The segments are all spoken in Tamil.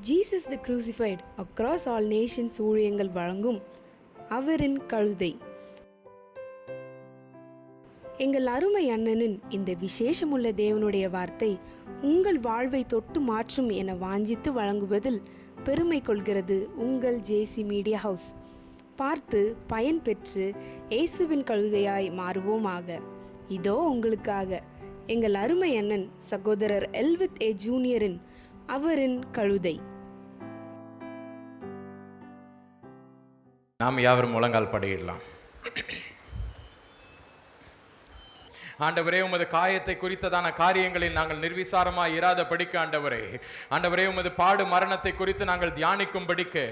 ஜீசஸ் த க்ரூசிஃபைட் அக்ராஸ் ஆல் நேஷன்ஸ் ஊழியங்கள் வழங்கும் அவரின் கழுதை. எங்கள் அருமை அண்ணனின் இந்த விசேஷமுள்ள தேவனுடைய வார்த்தை உங்கள் வாழ்வை தொட்டு மாற்றும் என வாஞ்சித்து வழங்குவதில் பெருமை கொள்கிறது உங்கள் ஜேசி மீடியா ஹவுஸ். பார்த்து பயன் பெற்று இயேசுவின் கழுதையாய் மாறுவோமாக. இதோ உங்களுக்காக எங்கள் அருமை அண்ணன் சகோதரர் எல்வித் ஏ ஜூனியரின் அவரின் கழுதை. நாம் யாவரும் முழங்கால் படியிடலாம். ஆண்டவரே, உமது காயத்தை குறித்ததான காரியங்களில் நாங்கள் நிர்விசாரமாய் இராத படிக்க ஆண்டவரே உமது பாடு மரணத்தை குறித்து நாங்கள் தியானிக்கும்படிக்கு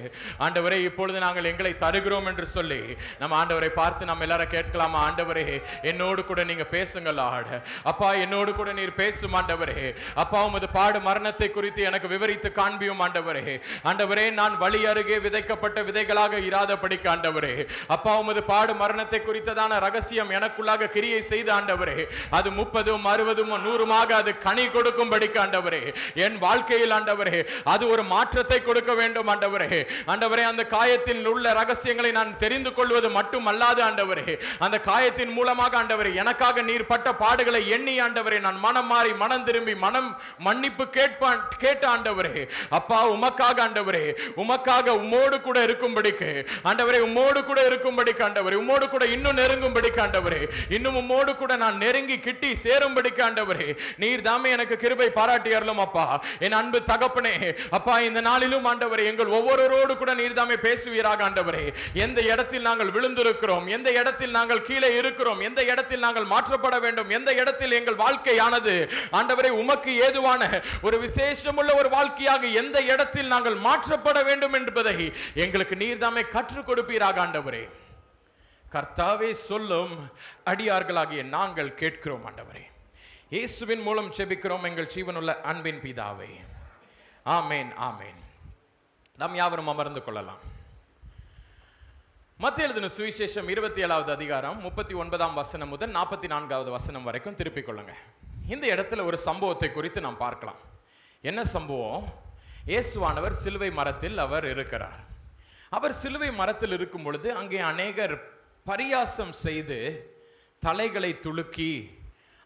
ஆண்டவரே இப்பொழுது நாங்கள் எங்களை தருகிறோம் என்று சொல்லி நம்ம ஆண்டவரை பார்த்து நம்ம எல்லாரும் கேட்கலாமா? ஆண்டவரே, என்னோடு கூட நீங்க பேசுங்கள் ஆட. அப்பா, என்னோடு கூட நீர் பேசும் ஆண்டவரே. அப்பா, உமது பாடு மரணத்தை குறித்து எனக்கு விவரித்து காண்பியும் ஆண்டவரே, நான் வழி அருகே விதைக்கப்பட்ட விதைகளாக இராத படிக்க ஆண்டவரே. அப்பா, உமது பாடு மரணத்தை குறித்ததான ரகசியம் எனக்குள்ளாக கிரியை செய்த ஆண்டவரே, அது 30, 60, 100 அது கனி கொடுக்கும்படிக்கு ஆண்டவரே, என் வாழ்க்கையில் ஆண்டவரே அது ஒரு மாற்றத்தை கொடுக்க வேண்டும் ஆண்டவரே. அந்த காயத்தில் உள்ள ரகசியங்களை நான் தெரிந்து கொள்வது மட்டுமல்லாது ஆண்டவரே, அந்த காயத்தின் மூலமாக ஆண்டவரே எனக்காக நீர் பட்ட பாடுகளை எண்ணி ஆண்டவரே நான் மனம் மாறி மனம் திரும்பி மன்னிப்பு கேட்ட ஆண்டவரே. அப்பா, உமக்காக ஆண்டவரே, உமக்காக உம்மோடு கூட இருக்கும்படிக்கு ஆண்டவரே, உம்மோடு கூட இருக்கும்படிக்கு ஆண்டவரே, உம்மோடு கூட இன்னும் நெருங்கும்படிக்கு ஆண்டவரே, இன்னும் உம்மோடு கூட நான் நெருங்கி கிட்டி சேரும்படிக்கு ஆண்டவரே நீர் தாமே எனக்கு கிருபை பாராட்டி அருளும் அப்பா. என் அன்பு தகப்பனே, அப்பா, இந்த நாளிலும் ஆண்டவரே எங்கள் ஒவ்வொருவரோடு கூட நீர் தாமே பேசுவீராக ஆண்டவரே. எந்த இடத்தில் நாங்கள் விழுந்திருக்கிறோம், எந்த இடத்தில் நாங்கள் கீழே இருக்கிறோம், எந்த இடத்தில் நாங்கள் மாற்றப்பட வேண்டும், எந்த இடத்தில் எங்கள் வாழ்க்கையானது ஆண்டவரே உமக்கு ஏதுவான ஒரு விசேஷமுள்ள ஒரு வாழ்க்கையாக எந்த இடத்தில் நாங்கள் மாற்றப்பட வேண்டும் என்பதை எங்களுக்கு நீர் தாமே கற்றுக் கொடுப்பீராக ஆண்டவரே. கர்த்தாவே, சொல்லும் அடியார்களாகிய நாங்கள் கேட்கிறோம் ஆண்டவரே. இயேசுவின் மூலம் ஜெபிக்கிறோம் எங்கள் ஜீவனுள்ள அன்பின் பிதாவே. ஆமேன், ஆமேன். நாம் யாவரும் அமர்ந்து கொள்ளலாம். மத்தேயு எழுதின சுவிசேஷம் 27வது அதிகாரம் 39ஆம் வசனம் முதல் 44வது வசனம் வரைக்கும் திருப்பிக் கொள்ளுங்க. இந்த இடத்துல ஒரு சம்பவத்தை குறித்து நாம் பார்க்கலாம். என்ன சம்பவம்? இயேசுவானவர் சிலுவை மரத்தில் அவர் இருக்கிறார். அவர் சிலுவை மரத்தில் இருக்கும் பொழுது அங்கே அநேகர் பரியாசம் செய்து தலைகளை துலுக்கி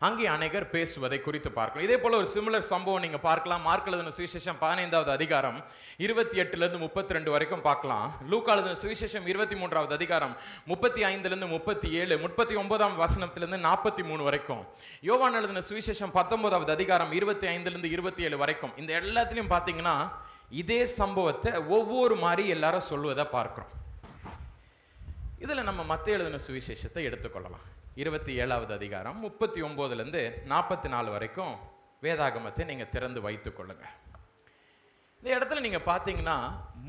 அங்கே அநேகர் பேசுவதை குறித்து பார்க்கலாம். இதே போல ஒரு சிமிலர் சம்பவம் நீங்க பார்க்கலாம். மார்க் எழுதின சுவிசேஷம் 15வது அதிகாரம் 28லிருந்து 32 வரைக்கும் பார்க்கலாம். லூக்கா எழுதின சுவிசேஷம் 23வது அதிகாரம் 35லிருந்து 37, 39ஆம் வசனத்திலிருந்து 43 வரைக்கும், யோவான் எழுதின சுவிசேஷம் 19வது அதிகாரம் 25லிருந்து 27 வரைக்கும். இந்த எல்லாத்திலையும் பார்த்தீங்கன்னா இதே சம்பவத்தை ஒவ்வொரு மாதிரி எல்லாரும் சொல்வதை பார்க்கிறோம். இதில் நம்ம மத்தேயு எழுதின சுவிசேஷத்தை எடுத்துக்கொள்ளலாம். 27வது அதிகாரம் 39லிருந்து 44 வரைக்கும் வேதாகமத்தை நீங்கள் திறந்து வைத்துக் கொள்ளுங்க. இந்த இடத்துல நீங்கள் பார்த்தீங்கன்னா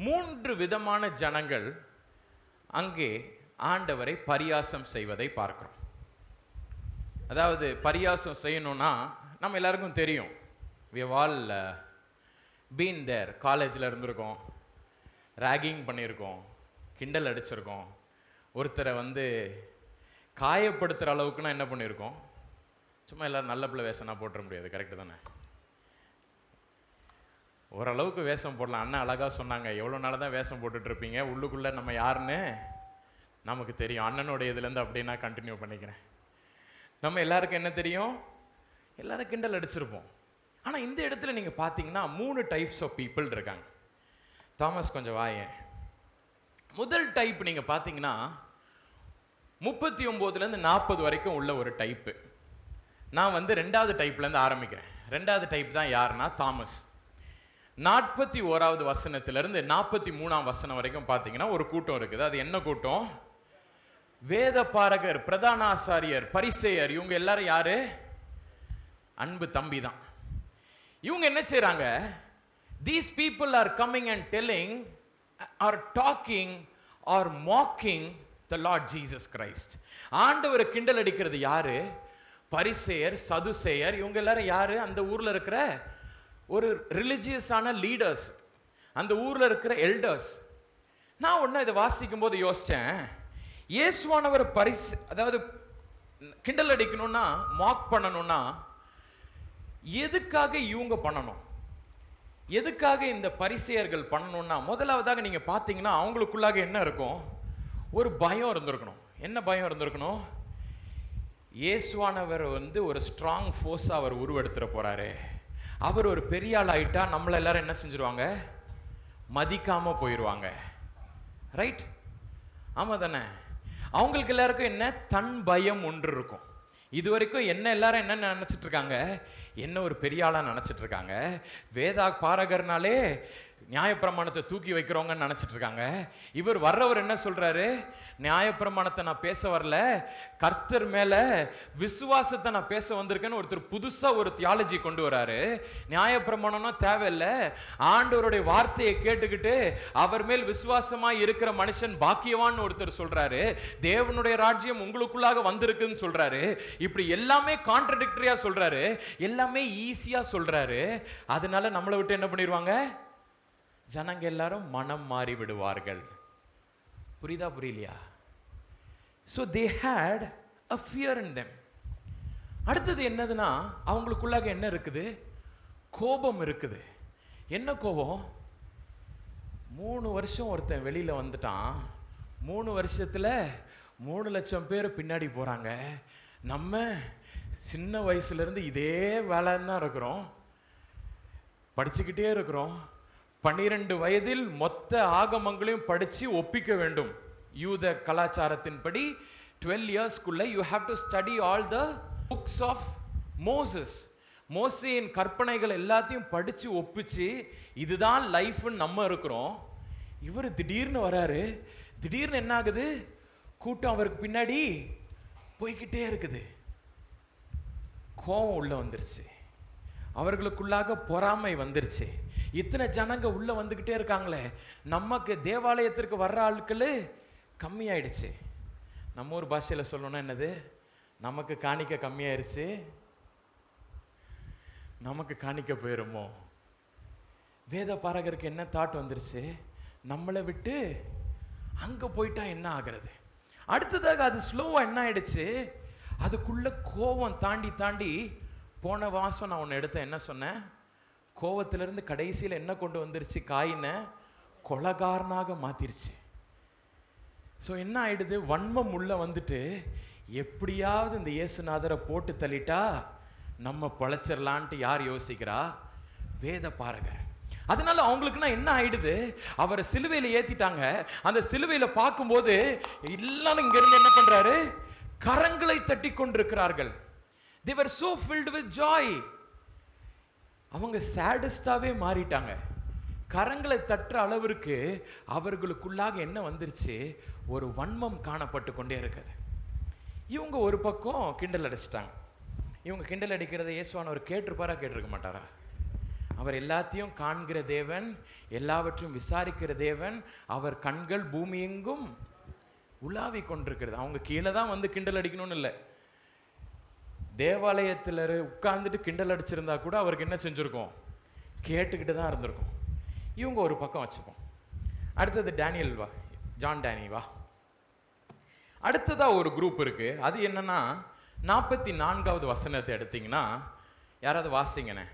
3 விதமான ஜனங்கள் அங்கே ஆண்டவரை பரியாசம் செய்வதை பார்க்கிறோம். அதாவது பரியாசம் செய்யணும்னா நம்ம எல்லாருக்கும் தெரியும். we have all been there. காலேஜில் இருந்திருக்கோம், ராகிங் பண்ணியிருக்கோம், கிண்டல் அடிச்சிருக்கோம், ஒருத்தரை காயப்படுத்துகிற அளவுக்குன்னா என்ன பண்ணியிருக்கோம்? சும்மா எல்லாரும் நல்ல பிள்ளை வேஷம்னா போட்டுற முடியாது, கரெக்டு தானே? ஓரளவுக்கு வேஷம் போடலாம். அண்ணன் அழகாக சொன்னாங்க, எவ்வளோ நாள் தான் வேஷம் போட்டுட்ருப்பீங்க, உள்ளுக்குள்ளே நம்ம யாருன்னு நமக்கு தெரியும். அண்ணனுடைய இதுலேருந்து அப்படியே நான் கண்டினியூ பண்ணிக்கிறேன். நம்ம எல்லாருக்கும் என்ன தெரியும்? எல்லாரும் கிண்டல் அடிச்சிருப்போம். ஆனால் இந்த இடத்துல நீங்கள் பார்த்தீங்கன்னா 3 டைப்ஸ் ஆஃப் பீப்புள் இருக்காங்க. தாமஸ் கொஞ்சம் வாயேன். முதல் டைப் நீங்கள் பார்த்தீங்கன்னா 39லேருந்து 40 வரைக்கும் உள்ள ஒரு டைப்பு. நான் 2வது டைப்லேருந்து ஆரம்பிக்கிறேன். 2வது டைப் தான் யாருன்னா தாமஸ். 41வது வசனத்திலிருந்து 43ஆம் வசனம் வரைக்கும் பார்த்தீங்கன்னா ஒரு கூட்டம் இருக்குது. அது என்ன கூட்டம்? வேத பாரகர், பிரதான ஆசாரியர், பரிசேயர். இவங்க எல்லாரும் யாரு? அன்பு தம்பி தான். இவங்க என்ன செய்றாங்க? These people are coming and telling or talking or mocking the Lord Jesus Christ. ஆண்டவரை கிண்டல் அடிக்கிறது யாரு? பரிசேயர், சதுசேயர். இவங்க எல்லாரும் யாரு? அந்த ஊர்ல இருக்கிற ஒரு ரிலிஜியஸான லீடர்ஸ், அந்த ஊர்ல இருக்கிற எல்டர்ஸ். நான் ஒன்று இதை வாசிக்கும் போது யோசிச்சேன், இயேசுவானவர் அதாவது கிண்டல் அடிக்கணும்னா, மாக் பண்ணணும்னா எதுக்காக இவங்க பண்ணணும்? எதுக்காக இந்த பரிசேயர்கள் பண்ணணும்னா, முதலாவதாக நீங்க பார்த்தீங்கன்னா அவங்களுக்குள்ளாக என்ன இருக்கும்? ஒரு பயம் இருந்திருக்கணும். என்ன பயம் இருந்திருக்கணும்? இயேசுவானவர் ஒரு ஸ்ட்ராங் ஃபோர்ஸா அவர் உருவெடுத்துற போறாரு. அவர் ஒரு பெரிய ஆள் ஆயிட்டா நம்மள எல்லாரும் என்ன செஞ்சிருவாங்க? மதிக்காம போயிடுவாங்க. ரைட்? ஆமா தானே? அவங்களுக்கு எல்லாருக்கும் என்ன? தன் பயம் ஒன்று இருக்கும். இது வரைக்கும் என்ன எல்லாரும் என்ன நினைச்சிட்டு இருக்காங்க? என்ன ஒரு பெரிய ஆளா நினைச்சிட்டு இருக்காங்க. வேதா பாரகர்னாலே நியாயப்பிரமாணத்தை தூக்கி வைக்கிறவங்கன்னு நினைச்சிட்டு இருக்காங்க. இவர் வர்றவர் என்ன சொல்றாரு? நியாயப்பிரமாணத்தை நான் பேச வரல, கர்த்தர் மேல விசுவாசத்தை நான் பேச வந்திருக்கேன்னு ஒருத்தர் புதுசா ஒரு தியாலஜி கொண்டு வராரு. நியாயப்பிரமாணம்னா தேவையில்லை, ஆண்டவருடைய வார்த்தையை கேட்டுக்கிட்டு அவர் மேல் விசுவாசமா இருக்கிற மனுஷன் பாக்கியவான்னு ஒருத்தர் சொல்றாரு. தேவனுடைய ராஜ்யம் உங்களுக்குள்ளாக வந்திருக்குன்னு சொல்றாரு. இப்படி எல்லாமே கான்ட்ரடிக்டரியா சொல்றாரு, எல்லாமே ஈஸியா சொல்றாரு. அதனால நம்மளை விட்டு என்ன பண்ணிடுவாங்க? ஜனங்க எல்லாரும் மனம் மாறி விடுவார்கள். புரியுதா புரியலையா? So they had a fear in them. அடுத்தது என்னதுன்னா, அவங்களுக்குள்ளாக என்ன இருக்குது? கோபம் இருக்குது. என்ன கோபம்? 3 வருஷம் ஒருத்தன் வெளியில வந்துட்டான், 3 வருஷத்துல 3 லட்சம் பேர் பின்னாடி போறாங்க. நம்ம சின்ன வயசுல இருந்து இதே வேலைன்னு தான் இருக்கிறோம், படிச்சுக்கிட்டே இருக்கிறோம். 12 வயதில் மொத்த ஆகமங்களையும் படிச்சு ஒப்பிக்க வேண்டும். யூத கலாச்சாரத்தின்படி 12 இயர்ஸ்க்குள்ள you have to study all the books of Moses. மோசேயின் கற்பனைகள் எல்லாத்தையும் படிச்சு ஒப்பிச்சு இதுதான் லைஃப்னு நம்ம இருக்கிறோம். இவர் திடீர்னு வராரு. திடீர்னு என்ன ஆகுது? கூட்டம் அவருக்கு பின்னாடி போய்கிட்டே இருக்குது. கோபம் உள்ள வந்துருச்சு, அவர்களுக்குள்ளாக பொறாமை வந்துருச்சு. இத்தனை ஜனங்க உள்ள வந்துகிட்டே இருக்காங்களே, நமக்கு தேவாலயத்திற்கு வர்ற ஆட்கள் கம்மியாயிடுச்சு. நம்ம ஊர் பாஷையில் சொல்லணும்னா என்னது? நமக்கு காணிக்க கம்மியாயிருச்சு, நமக்கு காணிக்க போயிருமோ. வேத பாரகருக்கு என்ன தாட் வந்துருச்சு? நம்மளை விட்டு அங்க போயிட்டா என்ன ஆகிறது? அடுத்ததாக அது ஸ்லோவா என்ன ஆயிடுச்சு? அதுக்குள்ள கோபம் தாண்டி தாண்டி போன வாசம் நான் ஒன்று எடுத்தேன். என்ன சொன்னேன்? கோவத்திலிருந்து கடைசியில் என்ன கொண்டு வந்துருச்சு? காயினை கொலகாரனாக மாத்திருச்சு. ஸோ என்ன ஆயிடுது? வன்மம் உள்ள வந்துட்டு எப்படியாவது இந்த இயேசுநாதரை போட்டு தள்ளிட்டா நம்ம பழச்சிடலான்ட்டு யார் யோசிக்கிறா? வேத பாரகர். அதனால அவங்களுக்குன்னா என்ன ஆயிடுது? அவரை சிலுவையில ஏத்திட்டாங்க. அந்த சிலுவையில பார்க்கும்போது எல்லாரும் இங்க இருந்து என்ன பண்றாரு? கரங்களை தட்டி கொண்டிருக்கிறார்கள். They were so filled with joy. அவங்க சாடிஸ்டாவே மாறிட்டாங்க. கரங்களை தட்டுற அளவிற்கு அவர்களுக்குள்ளாக என்ன வந்துருச்சு? ஒரு வன்மம் காணப்பட்டு கொண்டே இருக்குது. இவங்க ஒரு பக்கம் கிண்டல் அடிச்சிட்டாங்க. இவங்க கிண்டல் அடிக்கிறத இயேசுவானவர் கேட்டிருப்பாரா? கேட்டிருக்க மாட்டாரா? அவர் எல்லாத்தையும் காண்கிற தேவன், எல்லாவற்றையும் விசாரிக்கிற தேவன். அவர் கண்கள் பூமி எங்கும் உலாவி கொண்டிருக்கிறது. அவங்க கீழே தான் வந்து கிண்டல் அடிக்கணும்னு இல்லை. தேவாலயத்தில் உட்கார்ந்துட்டு கிண்டல் அடிச்சிருந்தா கூட அவருக்கு என்ன செஞ்சுருக்கோம்? கேட்டுக்கிட்டு தான் இருந்திருக்கும். இவங்க ஒரு பக்கம் வச்சுப்போம். அடுத்தது டேனியல் வா, ஜான் டேனி வா. அடுத்ததா ஒரு குரூப் இருக்கு. அது என்னன்னா 44வது வசனத்தை எடுத்தீங்கன்னா, யாராவது வாசிங்கண்ணே.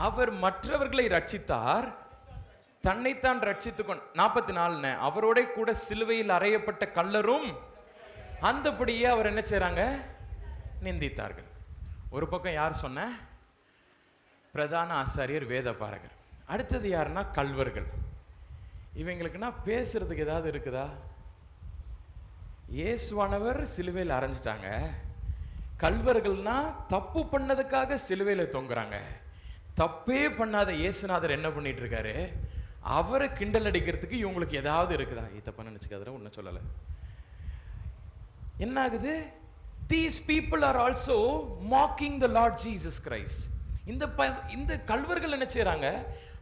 அவர் மற்றவர்களை ரட்சித்தார், தன்னைத்தான் ரட்சித்து கொண்டு. 44 அவரோட கூட சிலுவையில் அறையப்பட்ட கல்லரும் அந்தபடியே அவர் என்ன செய்றாங்க? நிந்தித்தார்கள். ஒரு பக்கம் யார் சொன்ன? பிரதான ஆசாரியர், வேத பாரகர். அடுத்தது யாருன்னா கல்வர்கள். இவங்களுக்குன்னா பேசுறதுக்கு ஏதாவது இருக்குதா? இயேசுவானவர் சிலுவையில் அரைஞ்சிட்டாங்க. கல்வர்கள்னா தப்பு பண்ணதுக்காக சிலுவையில தொங்குறாங்க. தப்பே பண்ணாத இயேசுநாதர் என்ன பண்ணிட்டு இருக்காரு? அவரை கிண்டல் அடிக்கிறதுக்கு இவங்களுக்கு ஏதாவது இருக்குதா? தப்பா நினைச்சுக்காத, ஒன்னும் சொல்லலை. என்ன ஆகுது? These people are also mocking the Lord Jesus Christ. இந்த கல்வர்கள் என்ன செய்றாங்க?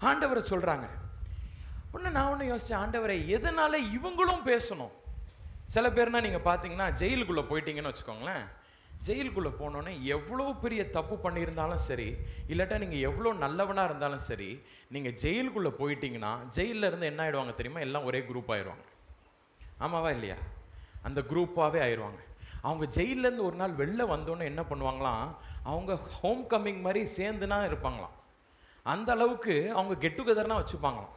ஆண்டவரை சொல்றாங்க. நான் ஒன்று யோசிச்சேன், ஆண்டவரை எதனால இவங்களும் பேசணும்? சில பேர்னா நீங்க பாத்தீங்கன்னா ஜெயிலுக்குள்ள போயிட்டீங்கன்னு வச்சுக்கோங்களேன். ஜெயிலுக்குள்ள போனோன்னே எவ்வளோ பெரிய தப்பு பண்ணியிருந்தாலும் சரி, இல்லாட்டா நீங்க எவ்வளோ நல்லவனா இருந்தாலும் சரி, நீங்க ஜெயிலுக்குள்ள போயிட்டீங்கன்னா ஜெயிலில் இருந்து என்ன ஆயிடுவாங்க தெரியுமா? எல்லாம் ஒரே குரூப் ஆயிடுவாங்க. ஆமாவா இல்லையா? அந்த குரூப்பாகவே ஆயிடுவாங்க. அவங்க ஜெயிலேருந்து ஒரு நாள் வெளில வந்தோன்னு என்ன பண்ணுவாங்களாம், அவங்க ஹோம் கம்மிங் மாதிரி சேர்ந்துனா இருப்பாங்களாம். அந்த அளவுக்கு அவங்க கெட் டுகெதர்னா வச்சுப்பாங்களாம்.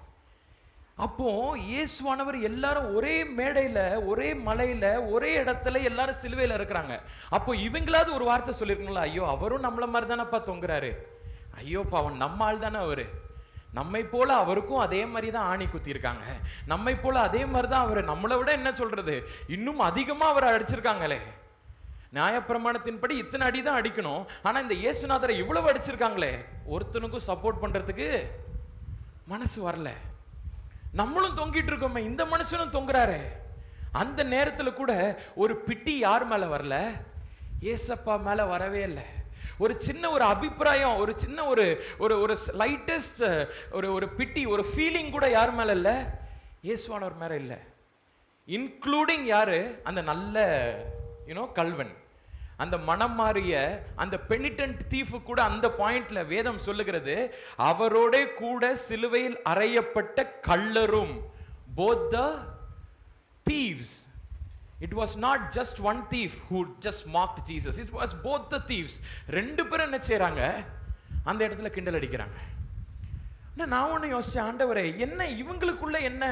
அப்போ இயேசுவானவர் எல்லாரும் ஒரே மேடையில, ஒரே மலையில, ஒரே இடத்துல எல்லாரும் சிலுவையில இருக்கிறாங்க. அப்போ இவங்களாவது ஒரு வார்த்தை சொல்லிருக்கீங்களா, ஐயோ அவரும் நம்மள மாதிரி தானப்பா தொங்குறாரு, ஐயோ பாவம் நம்ம ஆள் தானே அவரு, நம்மை போல அவருக்கும் அதே மாதிரி தான் ஆணி குத்தி இருக்காங்க, நம்மை போல அதே மாதிரி தான் அவரு, நம்மளை விட என்ன சொல்றது இன்னும் அதிகமா அவரை அடிச்சிருக்காங்களே, நியாயப்பிரமாணத்தின்படி இத்தனை அடி தான் அடிக்கணும், ஆனா இந்த இயேசுநாதரை இவ்வளவு அடிச்சிருக்காங்களே, ஒருத்தனுக்கும் சப்போர்ட் பண்றதுக்கு மனசு வரல. நம்மளும் தொங்கிட்டு இருக்கோமே, இந்த மனுஷனும் தொங்குறாரு. அந்த நேரத்தில் கூட ஒரு பிட்டி யார் மேல வரல, ஏசப்பா மேல வரவே இல்லை. ஒரு சின்ன ஒரு அபிப்பிராயம், ஒரு சின்ன ஒரு ஒரு ஒரு லைட்டஸ்ட் ஒரு பிட்டி, ஒரு ஃபீலிங் கூட யார் மேல இல்லை, இயேசுவானவர் மேல இல்லை. இன்க்ளூடிங் யாரு, அந்த நல்ல கல்வன், அந்த மனம் மாறிய அந்த பெனிடென்ட் தீஃப் கூட அந்த பாயிண்ட்ல வேதம் சொல்லுகிறது, அவரோட கூட சிலுவையில் அறையப்பட்ட கள்ளரும், both the thieves. It was not just one thief who just mocked Jesus, it was both the thieves. ரெண்டு பேரும் என்ன செய்றாங்க, அந்த இடத்துல கிண்டல் அடிக்கிறாங்க. நான் ஒண்ணு யோசிச்சேன், ஆண்டவரே என்ன இவங்களுக்குள்ள என்ன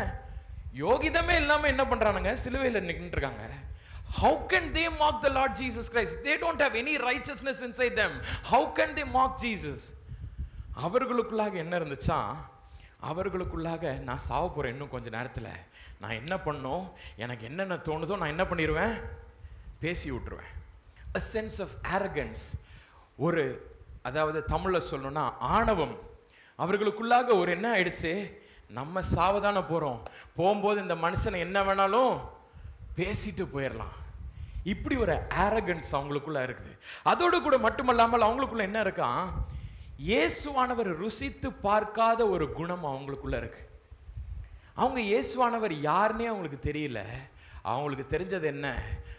யோகிதமே இல்லாம என்ன பண்றானுங்க, சிலுவையில் நின்னுட்டு இருக்காங்க. How can they mock the Lord Jesus Christ? They don't have any righteousness inside them. How can they mock Jesus? அவர்களுக்குள்ளாக என்ன இருந்துச்சா, அவர்களுக்குள்ளாக நான் சாவ போறேன் இன்னும் கொஞ்ச நேரத்தில், நான் என்ன பண்ணும், எனக்கு என்னென்ன தோணுதோ நான் என்ன பண்ணிடுவேன், பேசி விட்டுருவேன். A sense of arrogance, ஒரு அதாவது தமிழ்ல சொல்லணும்னா ஆணவம் அவர்களுக்குள்ளாக ஒரு என்ன ஆயிடுச்சு, நம்ம சாவதான போறோம், போகும்போது இந்த மனுஷனை என்ன வேணாலும் பேசிட்டு போயிடலாம். இப்படி ஒரு அரகன்ஸ் அவங்களுக்குள்ள இருக்குது. அதோடு கூட மட்டுமல்லாமல் அவங்களுக்குள்ள என்ன இருக்கான், இயேசுவானவர் ருசித்து பார்க்காத ஒரு குணம் அவங்களுக்குள்ள இருக்கு. அவங்க இயேசுவானவர் யாருன்னே அவங்களுக்கு தெரியல. அவங்களுக்கு தெரிஞ்சது என்ன,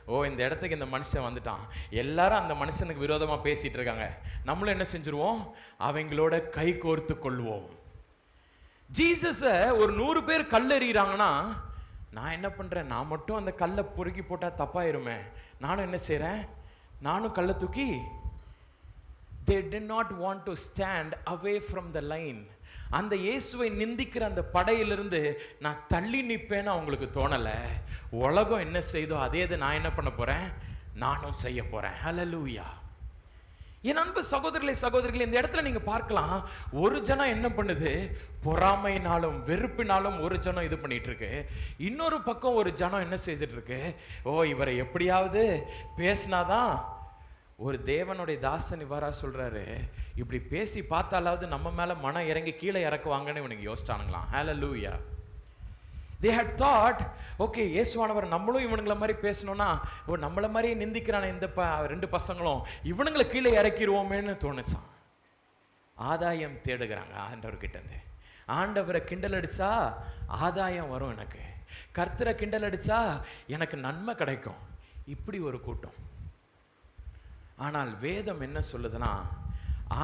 ஓ இந்த இடத்துக்கு இந்த மனுஷன் வந்துட்டான், எல்லாரும் அந்த மனுஷனுக்கு விரோதமா பேசிட்டு இருக்காங்க, நம்மளும் என்ன செஞ்சிருவோம், அவங்களோட கை கோர்த்து கொள்வோம். ஜீசஸ ஒரு 100 பேர் கல்லெறிகிறாங்கன்னா, நான் என்ன பண்றேன், நான் மட்டும் அந்த கல்லை பொறுக்கி போட்டா தப்பாயிருமே, நானும் என்ன செய்றேன், நானும் கல்லை தூக்கி. They did not want to stand away from the line. அந்த இயேசுவை நிந்திக்கிற அந்த படையிலிருந்து நான் தள்ளி நிற்பேன்னு அவங்களுக்கு தோணல. உலகம் என்ன செய்தோ அதே நான் என்ன பண்ண போறேன், நானும் செய்ய போறேன். ஹல்லேலூயா. என் அன்பு சகோதரர்களே சகோதரிகளே, இந்த இடத்துல நீங்க பார்க்கலாம், ஒரு ஜனம் என்ன பண்ணுது, பொறாமைனாலும் வெறுப்பினாலும் ஒரு ஜனம் இது பண்ணிட்டு இருக்கு, இன்னொரு பக்கம் ஒரு ஜனம் என்ன செய்துட்டு இருக்கு, ஓ இவரை எப்படியாவது பேசினாதான். ஒரு தேவனுடைய தாசன் இவரா சொல்றாரு, இப்படி பேசி பார்த்தாலாவது நம்ம மேல மனம் இறங்கி கீழே இறக்குவாங்கன்னு இவனுக்கு யோசிச்சானுங்களாம். ஹல்லேலூயா. They had thought, okay இயேசுவானவர் நம்மளும் இவனுங்கள மாதிரி பேசணும்னா, ஓ நம்மள மாதிரியே நிந்திக்கிறான இந்த 2 பசங்களும், இவனுங்களை கீழே இறக்கிடுவோமேன்னு தோணுச்சான். ஆதாயம் தேடுகிறாங்க ஆண்டவர்கிட்ட இருந்து. ஆண்டவரை கிண்டல் அடிச்சா ஆதாயம் வரும், எனக்கு கர்த்தரை கிண்டல் அடிச்சா எனக்கு நன்மை கிடைக்கும், இப்படி ஒரு கூட்டம். ஆனால் வேதம் என்ன சொல்லுதுன்னா,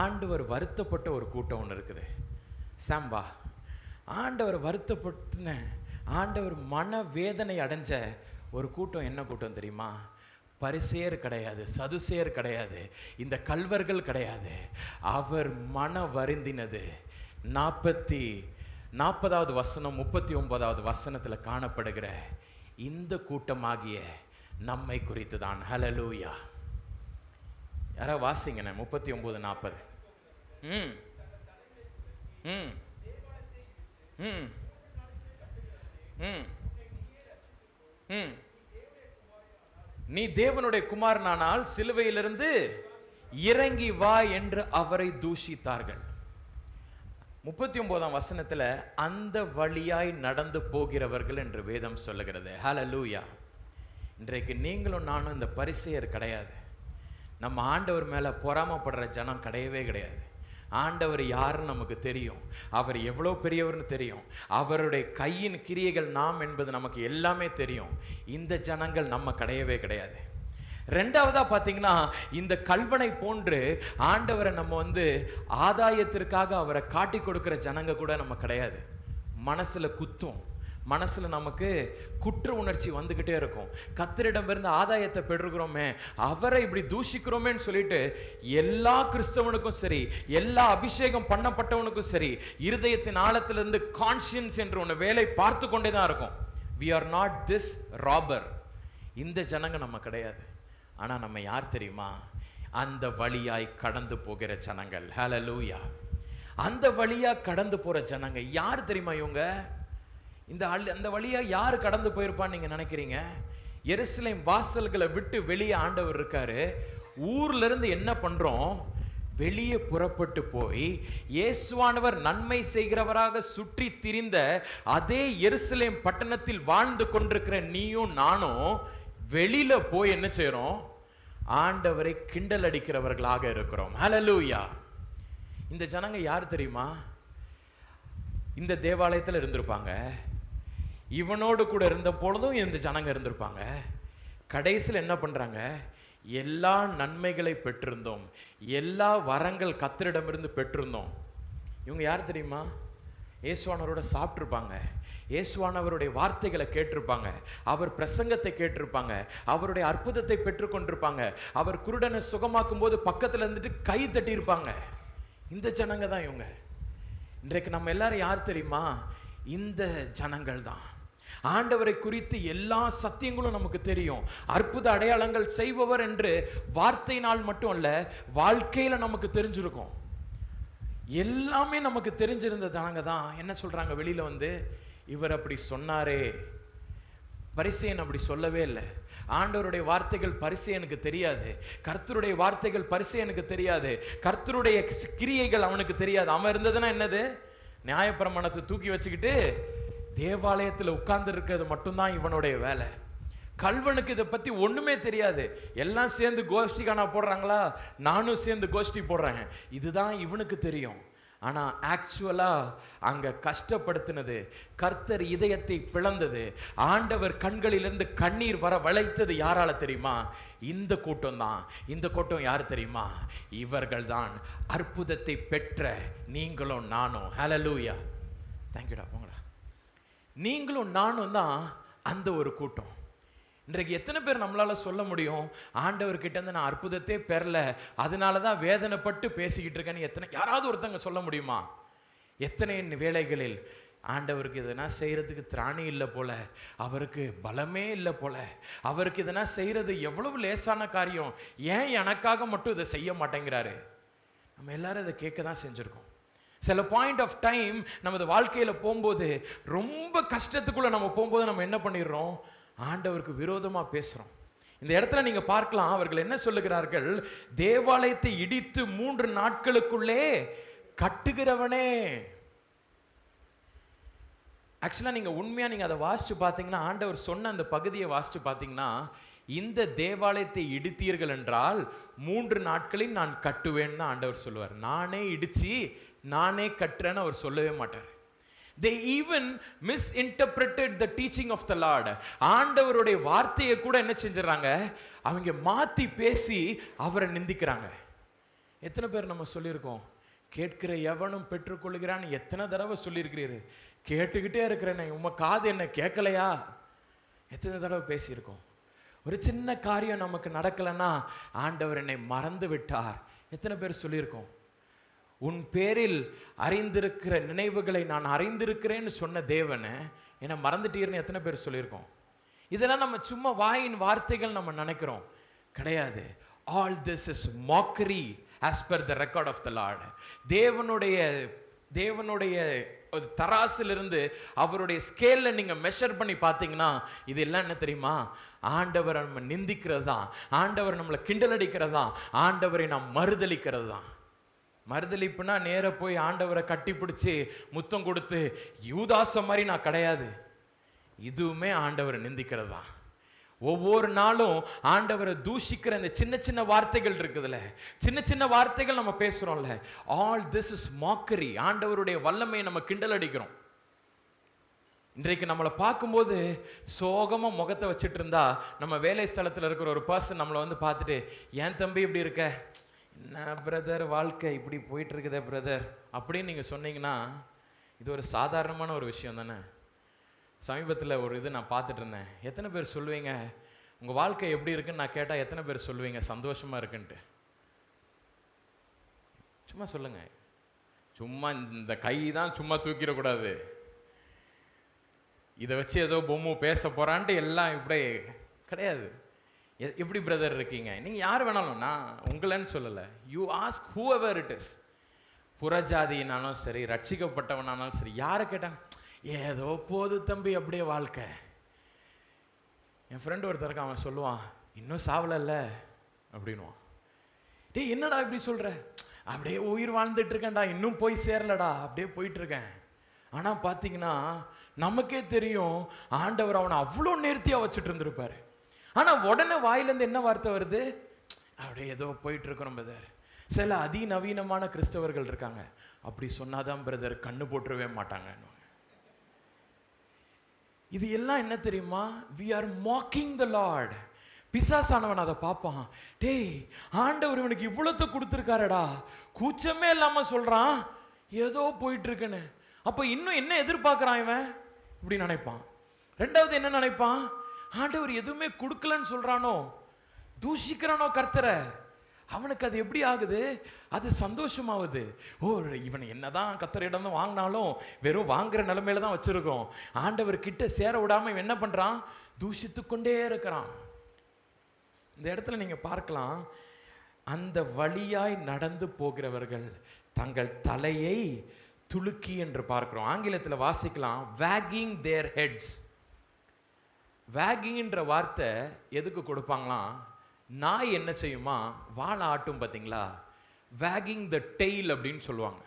ஆண்டவர் வருத்தப்பட்ட ஒரு கூட்டம் ஒன்று இருக்குது. சாம்பா ஆண்டவர் வருத்தப்பட்டுன, ஆண்டவர் மன வேதனை அடைஞ்ச ஒரு கூட்டம் என்ன கூட்டம் தெரியுமா, பரிசேயர் கிடையாது, சதுசேயர் கிடையாது, இந்த கல்வர்கள் கிடையாது. அவர் மன வருந்தினது 40வது வசனம் 39வது வசனத்துல காணப்படுகிற இந்த கூட்டமாகிய நம்மை குறித்து தான். ஹல்லேலூயா. யாரா வாசிங்கண்ணே 39:40. நீ தேவனுடைய குமாரனானால் சிலுவையிலிருந்து இறங்கி வா என்று அவரை தூஷித்தார்கள். 39ஆம் வசனத்துல அந்த வழியாய் நடந்து போகிறவர்கள் என்று வேதம் சொல்லுகிறது. ஹல்லேலூயா. இன்றைக்கு நீங்களும் நானும் இந்த பரிசேயர் கிடையாது. நம்ம ஆண்டவர் மேல பொறாமப்படுற ஜனம் கிடையவே கிடையாது. ஆண்டவர் யாருன்னு நமக்கு தெரியும், அவர் எவ்வளோ பெரியவர்னு தெரியும், அவருடைய கையின் கிரியைகள் நாம் என்பது நமக்கு எல்லாமே தெரியும். இந்த ஜனங்கள் நம்ம கிடையவே கிடையாது. ரெண்டாவதா பார்த்தீங்கன்னா, இந்த கல்வனை போன்று ஆண்டவரை நம்ம ஆதாயத்திற்காக அவரை காட்டி கொடுக்கிற ஜனங்க கூட நம்ம கிடையாது. மனசுல குத்தும், மனசுல நமக்கு குற்ற உணர்ச்சி வந்துகிட்டே இருக்கும். கர்த்தரிடமிருந்து ஆதாயத்தை பெறுகிறோமே, அவரை இப்படி தூஷிக்கிறோமேன்னு சொல்லிட்டு எல்லா கிறிஸ்தவனுக்கும் சரி, எல்லா அபிஷேகம் பண்ணப்பட்டவனுக்கும் சரி, இருதயத்தின் ஆழத்திலிருந்து கான்ஷியன்ஸ் என்று ஒன்று வேலை பார்த்து கொண்டே தான் இருக்கும். we are not this robber. இந்த ஜனங்க நம்ம கிடையாது. ஆனா நம்ம யார் தெரியுமா? அந்த வழியாய் கடந்து போகிற ஜனங்கள். ஹல்லேலூயா. அந்த வழியா கடந்து போற ஜனங்க யார் தெரியுமா? இவங்க அந்த வழியா யார் கடந்து போயிருப்பான்னு நீங்க நினைக்கிறீங்க? எருசலேம் வாசல்களை விட்டு வெளியே ஆண்டவர் இருக்காரு. ஊர்ல இருந்து என்ன பண்றோம்? வெளியே புறப்பட்டு போய் இயேசுவானவர் நன்மை செய்கிறவராக சுற்றி திரிந்த அதே எருசலேம் பட்டணத்தில் வாழ்ந்து கொண்டிருக்கிற நீயும் நானும் வெளியில போய் என்ன செய்றோம்? ஆண்டவரை கிண்டல் அடிக்கிறவர்களாக இருக்கிறோம். ஹல்லேலூயா. இந்த ஜனங்க யார் தெரியுமா? இந்த தேவாலயத்தில் இருந்திருப்பாங்க, இவனோடு கூட இருந்த பொழுதும் இந்த ஜனங்க இருந்திருப்பாங்க. கடைசியில் என்ன பண்றாங்க? எல்லா நன்மைகளை பெற்றிருந்தோம், எல்லா வரங்கள் கர்த்தரிடமிருந்து பெற்றிருந்தோம். இவங்க யார் தெரியுமா? இயேசுவானவரோட சாப்பிட்டிருப்பாங்க, இயேசுவானவருடைய வார்த்தைகளை கேட்டிருப்பாங்க, அவர் பிரசங்கத்தை கேட்டிருப்பாங்க, அவருடைய அற்புதத்தை பெற்றுக்கொண்டிருப்பாங்க, அவர் குருடனை சுகமாக்கும் போது பக்கத்துல இருந்துட்டு கை தட்டியிருப்பாங்க. இந்த ஜனங்க தான் இவங்க. இன்றைக்கு நம்ம எல்லாரும் யார் தெரியுமா? இந்த ஜனங்கள் தான். ஆண்டவரை குறித்து எல்லா சத்தியங்களும் நமக்கு தெரியும். அற்புத அடையாளங்கள் செய்பவர் என்று வார்த்தையினால் மட்டும் அல்ல, வாழ்க்கையில நமக்கு தெரிஞ்சிருக்கும். எல்லாமே நமக்கு தெரிஞ்சிருந்த ஜனங்க தான் என்ன சொல்றாங்க வெளியில வந்து? இவர் அப்படி சொன்னாரே. பரிசேயன் அப்படி சொல்லவே இல்லை. ஆண்டவருடைய வார்த்தைகள் பரிசேயனுக்கு தெரியாது, கர்த்தருடைய வார்த்தைகள் பரிசேயனுக்கு தெரியாது, கர்த்தருடைய கிரியைகள் அவனுக்கு தெரியாது. அவன் இருந்ததுன்னா என்னது? நியாயப்பிரமாணத்தை தூக்கி வச்சுக்கிட்டு தேவாலயத்தில் உட்கார்ந்து இருக்கிறது மட்டும்தான் இவனுடைய வேலை. கல்வனுக்கு இதை பத்தி ஒண்ணுமே தெரியாது. எல்லாம் சேர்ந்து கோஷ்டி காணா போடுறாங்களா, நானும் சேர்ந்து கோஷ்டி போடுறேன், இதுதான் இவனுக்கு தெரியும். ஆனா ஆக்சுவலா அங்க கஷ்டப்படுத்தினது, கர்த்தர் இதயத்தை பிளந்தது, ஆண்டவர் கண்களிலிருந்து கண்ணீர் வர வளைத்தது யாரால தெரியுமா? இந்த கூட்டம் தான். இந்த கூட்டம் யார் தெரியுமா? இவர்கள் தான் அற்புதத்தை பெற்ற நீங்களும் நானும். ஹல்லேலூயா. தேங்க்யூடா. போங்கடா. நீங்களும் நானும் தான் அந்த ஒரு கூட்டம். இன்றைக்கு எத்தனை பேர் நம்மளால சொல்ல முடியும், ஆண்டவர்கிட்ட இருந்து நான் அற்புதத்தை பெறல, அதனாலதான் வேதனைப்பட்டு பேசிக்கிட்டு இருக்கேன்னு எத்தனை யாராவது ஒருத்தங்க சொல்ல முடியுமா? எத்தனை வேளைகளில் ஆண்டவருக்கு இதனா செய்யறதுக்கு திராணி இல்லை போல, அவருக்கு பலமே இல்லை போல, அவருக்கு இதனா செய்யறது எவ்வளவு லேசான காரியம், ஏன் எனக்காக மட்டும் இதை செய்ய மாட்டேங்கிறாரு? நம்ம எல்லாரும் இதை கேட்க தான் செஞ்சிருக்கோம். சில பாயிண்ட் ஆஃப் டைம் நமது வாழ்க்கையில போகும்போது, ரொம்ப கஷ்டத்துக்குள்ள நம்ம போகும்போது நம்ம என்ன பண்ணிடுறோம்? ஆண்டவருக்கு விரோதமா பேசுறோம். இந்த இடத்துல நீங்க பார்க்கலாம், அவர்கள் என்ன சொல்லுகிறார்கள்? தேவாலயத்தை இடித்து 3 நாட்களுக்குள்ளே கட்டுகிறவனே. ஆக்சுவலா நீங்க உண்மையா நீங்க அதை வாசிச்சு பார்த்தீங்கன்னா, ஆண்டவர் சொன்ன அந்த பகுதியை வாசிச்சு பார்த்தீங்கன்னா, இந்த தேவாலயத்தை இடித்தீர்கள் என்றால் 3 நாட்களில் நான் கட்டுவேன்னு தான் ஆண்டவர் சொல்லுவார். நானே இடிச்சு நானே கட்டுறேன்னு அவர் சொல்லவே மாட்டார். They even misinterpreted the teaching of the Lord. ஆண்டவருடைய வார்த்தையை கூட என்ன செஞ்சுறாங்க? அவங்க மாத்தி பேசி அவரை நிந்திக்கிறாங்க. எத்தனை பேர் நம்ம சொல்லியிருக்கோம்? கேட்கிற எவனும் பெற்றுக்கொள்கிறான்னு எத்தனை தடவை சொல்லியிருக்கிறீரு? கேட்டுக்கிட்டே இருக்கிறேன், உங்க காது என்ன கேட்கலையா? எத்தனை தடவை பேசியிருக்கோம்? ஒரு சின்ன காரியம் நமக்கு நடக்கலைன்னா ஆண்டவர் என்னை மறந்து விட்டார். எத்தனை பேர் சொல்லியிருக்கோம்? உன் பேரில் அறிந்திருக்கிற நினைவுகளை நான் அறிந்திருக்கிறேன்னு சொன்ன தேவனை என்னை மறந்துட்டீர்னு எத்தனை பேர் சொல்லியிருக்கோம்? இதெல்லாம் நம்ம சும்மா வாயின் வார்த்தைகள் நம்ம நினைக்கிறோம். கிடையாது. All this is mockery as per the record of the Lord. தேவனுடைய ஒரு தராசிலிருந்து அவருடைய ஸ்கேல்ல நீங்க மெஷர் பண்ணி பார்த்தீங்கன்னா இது எல்லாம் என்ன தெரியுமா? ஆண்டவரை நம்ம நிந்திக்கிறது தான், ஆண்டவர் நம்மளை கிண்டல் அடிக்கிறது தான், ஆண்டவரை நாம் மறுதலிக்கிறது தான். மறுதலிப்புனா நேர போய் ஆண்டவரை கட்டி பிடிச்சி முத்தம் கொடுத்து யூதாச மாதிரி நான் கிடையாது. இதுவுமே ஆண்டவரை நிந்திக்கிறது தான். ஒவ்வொரு நாளும் ஆண்டவரை தூஷிக்கிற அந்த சின்ன சின்ன வார்த்தைகள் இருக்குதுல்ல, சின்ன சின்ன வார்த்தைகள் நம்ம பேசுறோம்ல, ஆல் திஸ் இஸ் mockery. ஆண்டவருடைய வல்லமையை நம்ம கிண்டல் அடிக்கிறோம். இன்றைக்கு நம்மளை பார்க்கும்போது சோகமா முகத்தை வச்சுட்டு இருந்தா, நம்ம வேலை ஸ்தலத்தில் இருக்கிற ஒரு பர்சன் நம்மளை வந்து பார்த்துட்டு, ஏன் தம்பி இப்படி இருக்க, என்ன பிரதர் வாழ்க்கை இப்படி போயிட்டு இருக்குதே பிரதர் அப்படின்னு நீங்க சொன்னீங்கன்னா இது ஒரு சாதாரணமான ஒரு விஷயம் தானே? சமீபத்தில் ஒரு இது நான் பார்த்துட்டு இருந்தேன். எத்தனை பேர் சொல்லுவீங்க உங்கள் வாழ்க்கை எப்படி இருக்குன்னு நான் கேட்டால் எத்தனை பேர் சொல்லுவீங்க சந்தோஷமாக இருக்குன்ட்டு? சும்மா சொல்லுங்க. சும்மா இந்த கை தான் சும்மா தூக்கிடக்கூடாது. இதை வச்சு ஏதோ பொம்மை பேச போகிறான்ட்டு எல்லாம் இப்படி கிடையாது. எப்படி பிரதர் இருக்கீங்க? நீங்கள் யார் வேணாலும், நான் உங்களன்னு சொல்லலை. You ask whoever it is. புறஜாதியினாலும் சரி, ரட்சிக்கப்பட்டவனானாலும் சரி, யாரை கேட்டாங்க ஏதோ போது தம்பி அப்படியே வாழ்க்கை. என் ஃப்ரெண்டு ஒருத்தருக்கு அவன் சொல்லுவான், இன்னும் சாவலல்ல அப்படின்வான். டேய் என்னடா இப்படி சொல்கிற? அப்படியே உயிர் வாழ்ந்துட்டு இருக்கேன்டா, இன்னும் போய் சேரலடா, அப்படியே போயிட்டு இருக்கேன். ஆனால் பார்த்தீங்கன்னா நமக்கே தெரியும் ஆண்டவர் அவனை அவ்வளோ நேர்த்தியாக வச்சுட்டு இருந்திருப்பாரு. ஆனால் உடனே வாயிலேருந்து என்ன வார்த்தை வருது? அப்படியே ஏதோ போயிட்டு இருக்கணும் பிரதர். சில அதிநவீனமான கிறிஸ்தவர்கள் இருக்காங்க, அப்படி சொன்னாதான் பிரதர் கண்ணு போட்டுருவே மாட்டாங்க. இது எல்லாம் என்ன தெரியுமா? we are mocking the Lord. பிசாசானவன் அதை பார்ப்பான். டேய் ஆண்டவர் இவனுக்கு இவ்வளோத்தை கொடுத்துருக்காரடா, கூச்சமே இல்லாம சொல்றான் ஏதோ போயிட்டு இருக்குன்னு. அப்ப இன்னும் என்ன எதிர்பார்க்கிறான் இவன் இப்படி நினைப்பான். ரெண்டாவது என்ன நினைப்பான்? ஆண்டவர் எதுவுமே கொடுக்கலன்னு சொல்றானோ, தூஷிக்கிறானோ கர்த்தரை. அவனுக்கு அது எப்படி ஆகுது? அது சந்தோஷமாகுது. ஓ இவனை என்னதான் கர்த்தரிடம் வாங்கினாலும் வெறும் வாங்குற நிலைமையில தான் வச்சிருக்கோம். ஆண்டவர் கிட்ட சேர விடாம இவன் என்ன பண்றான்? தூஷித்து கொண்டே இருக்கிறான். இந்த இடத்துல நீங்க பார்க்கலாம், அந்த வழியாய் நடந்து போகிறவர்கள் தங்கள் தலையை துலுக்கி என்று பார்க்கிறோம். ஆங்கிலத்தில் வாசிக்கலாம் wagging their heads. waggingன்ற வார்த்தை எதுக்கு கொடுப்பாங்களாம்? நாய் என்ன செய்யுமா? வாழை ஆட்டும் பார்த்தீங்களா? wagging the tail அப்படின்னு சொல்லுவாங்க.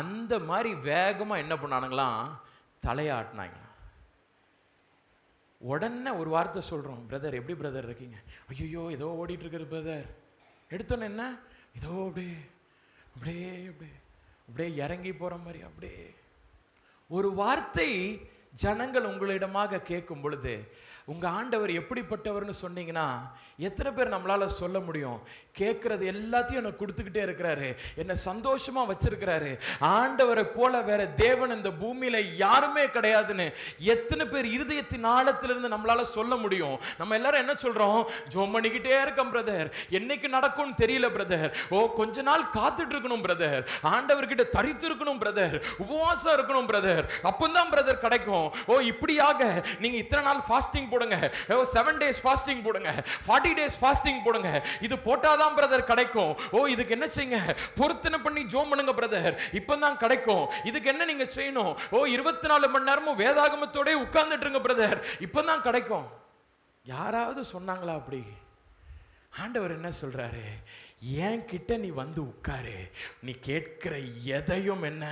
அந்த மாதிரி வேகமாக என்ன பண்ணானுங்களாம்? தலையாட்டினாங்க. உடனே ஒரு வார்த்தை சொல்கிறோம், பிரதர் எப்படி பிரதர் இருக்கீங்க? ஐயோ ஏதோ ஓடிட்டு இருக்கிறது பிரதர். எடுத்தோன்னே என்ன? ஏதோ அப்படியே அப்படியே அப்படியே அப்படியே இறங்கி போகிற மாதிரி அப்படியே ஒரு வார்த்தை ஜனங்கள் உங்களிடமாக கேட்கும் பொழுது உங்கள் ஆண்டவர் எப்படிப்பட்டவர்னு சொன்னீங்கன்னா எத்தனை பேர் நம்மளால் சொல்ல முடியும்? கேட்குறது எல்லாத்தையும் எனக்கு கொடுத்துக்கிட்டே இருக்கிறாரு, என்னை சந்தோஷமாக வச்சிருக்கிறாரு, ஆண்டவரை போல வேற தேவன் இந்த பூமியில் யாருமே கிடையாதுன்னு எத்தனை பேர் இருதயத்தின் ஆழத்திலிருந்து நம்மளால் சொல்ல முடியும்? நம்ம எல்லாரும் என்ன சொல்கிறோம்? ஜோம் பண்ணிக்கிட்டே இருக்கோம் பிரதர், என்னைக்கு நடக்கும்னு தெரியல பிரதர், ஓ கொஞ்ச நாள் காத்துட்டு இருக்கணும் பிரதர், ஆண்டவர்கிட்ட தரித்து இருக்கணும் பிரதர், உபவாசம் இருக்கணும் பிரதர், அப்பந்தான் பிரதர் கிடைக்கும். ஓ இப்படியாக நீங்கள் இத்தனை நாள் ஃபாஸ்டிங் போடுங்க, 7 days ஃபாஸ்டிங் போடுங்க, 40 days ஃபாஸ்டிங் போடுங்க, இது போட்டாதான் பிரதர் கிடைக்கும். ஓ இதுக்கு என்ன செய்யுங்க? பொருத்தனை பண்ணி ஜோம் பண்ணுங்க பிரதர், இப்பதான் கிடைக்கும். இதுக்கு என்ன நீங்க செய்யணும்? ஓ 24 மணி நேரமும் வேதாகமத்தோட உட்கார்ந்துட்டுருங்க பிரதர், இப்பதான் கிடைக்கும். யாராவது சொன்னாங்களா அப்படி? ஆண்டவர் என்ன சொல்றாரு? என் கிட்ட நீ வந்து உட்காரு, நீ கேட்கிற எதையும் என்ன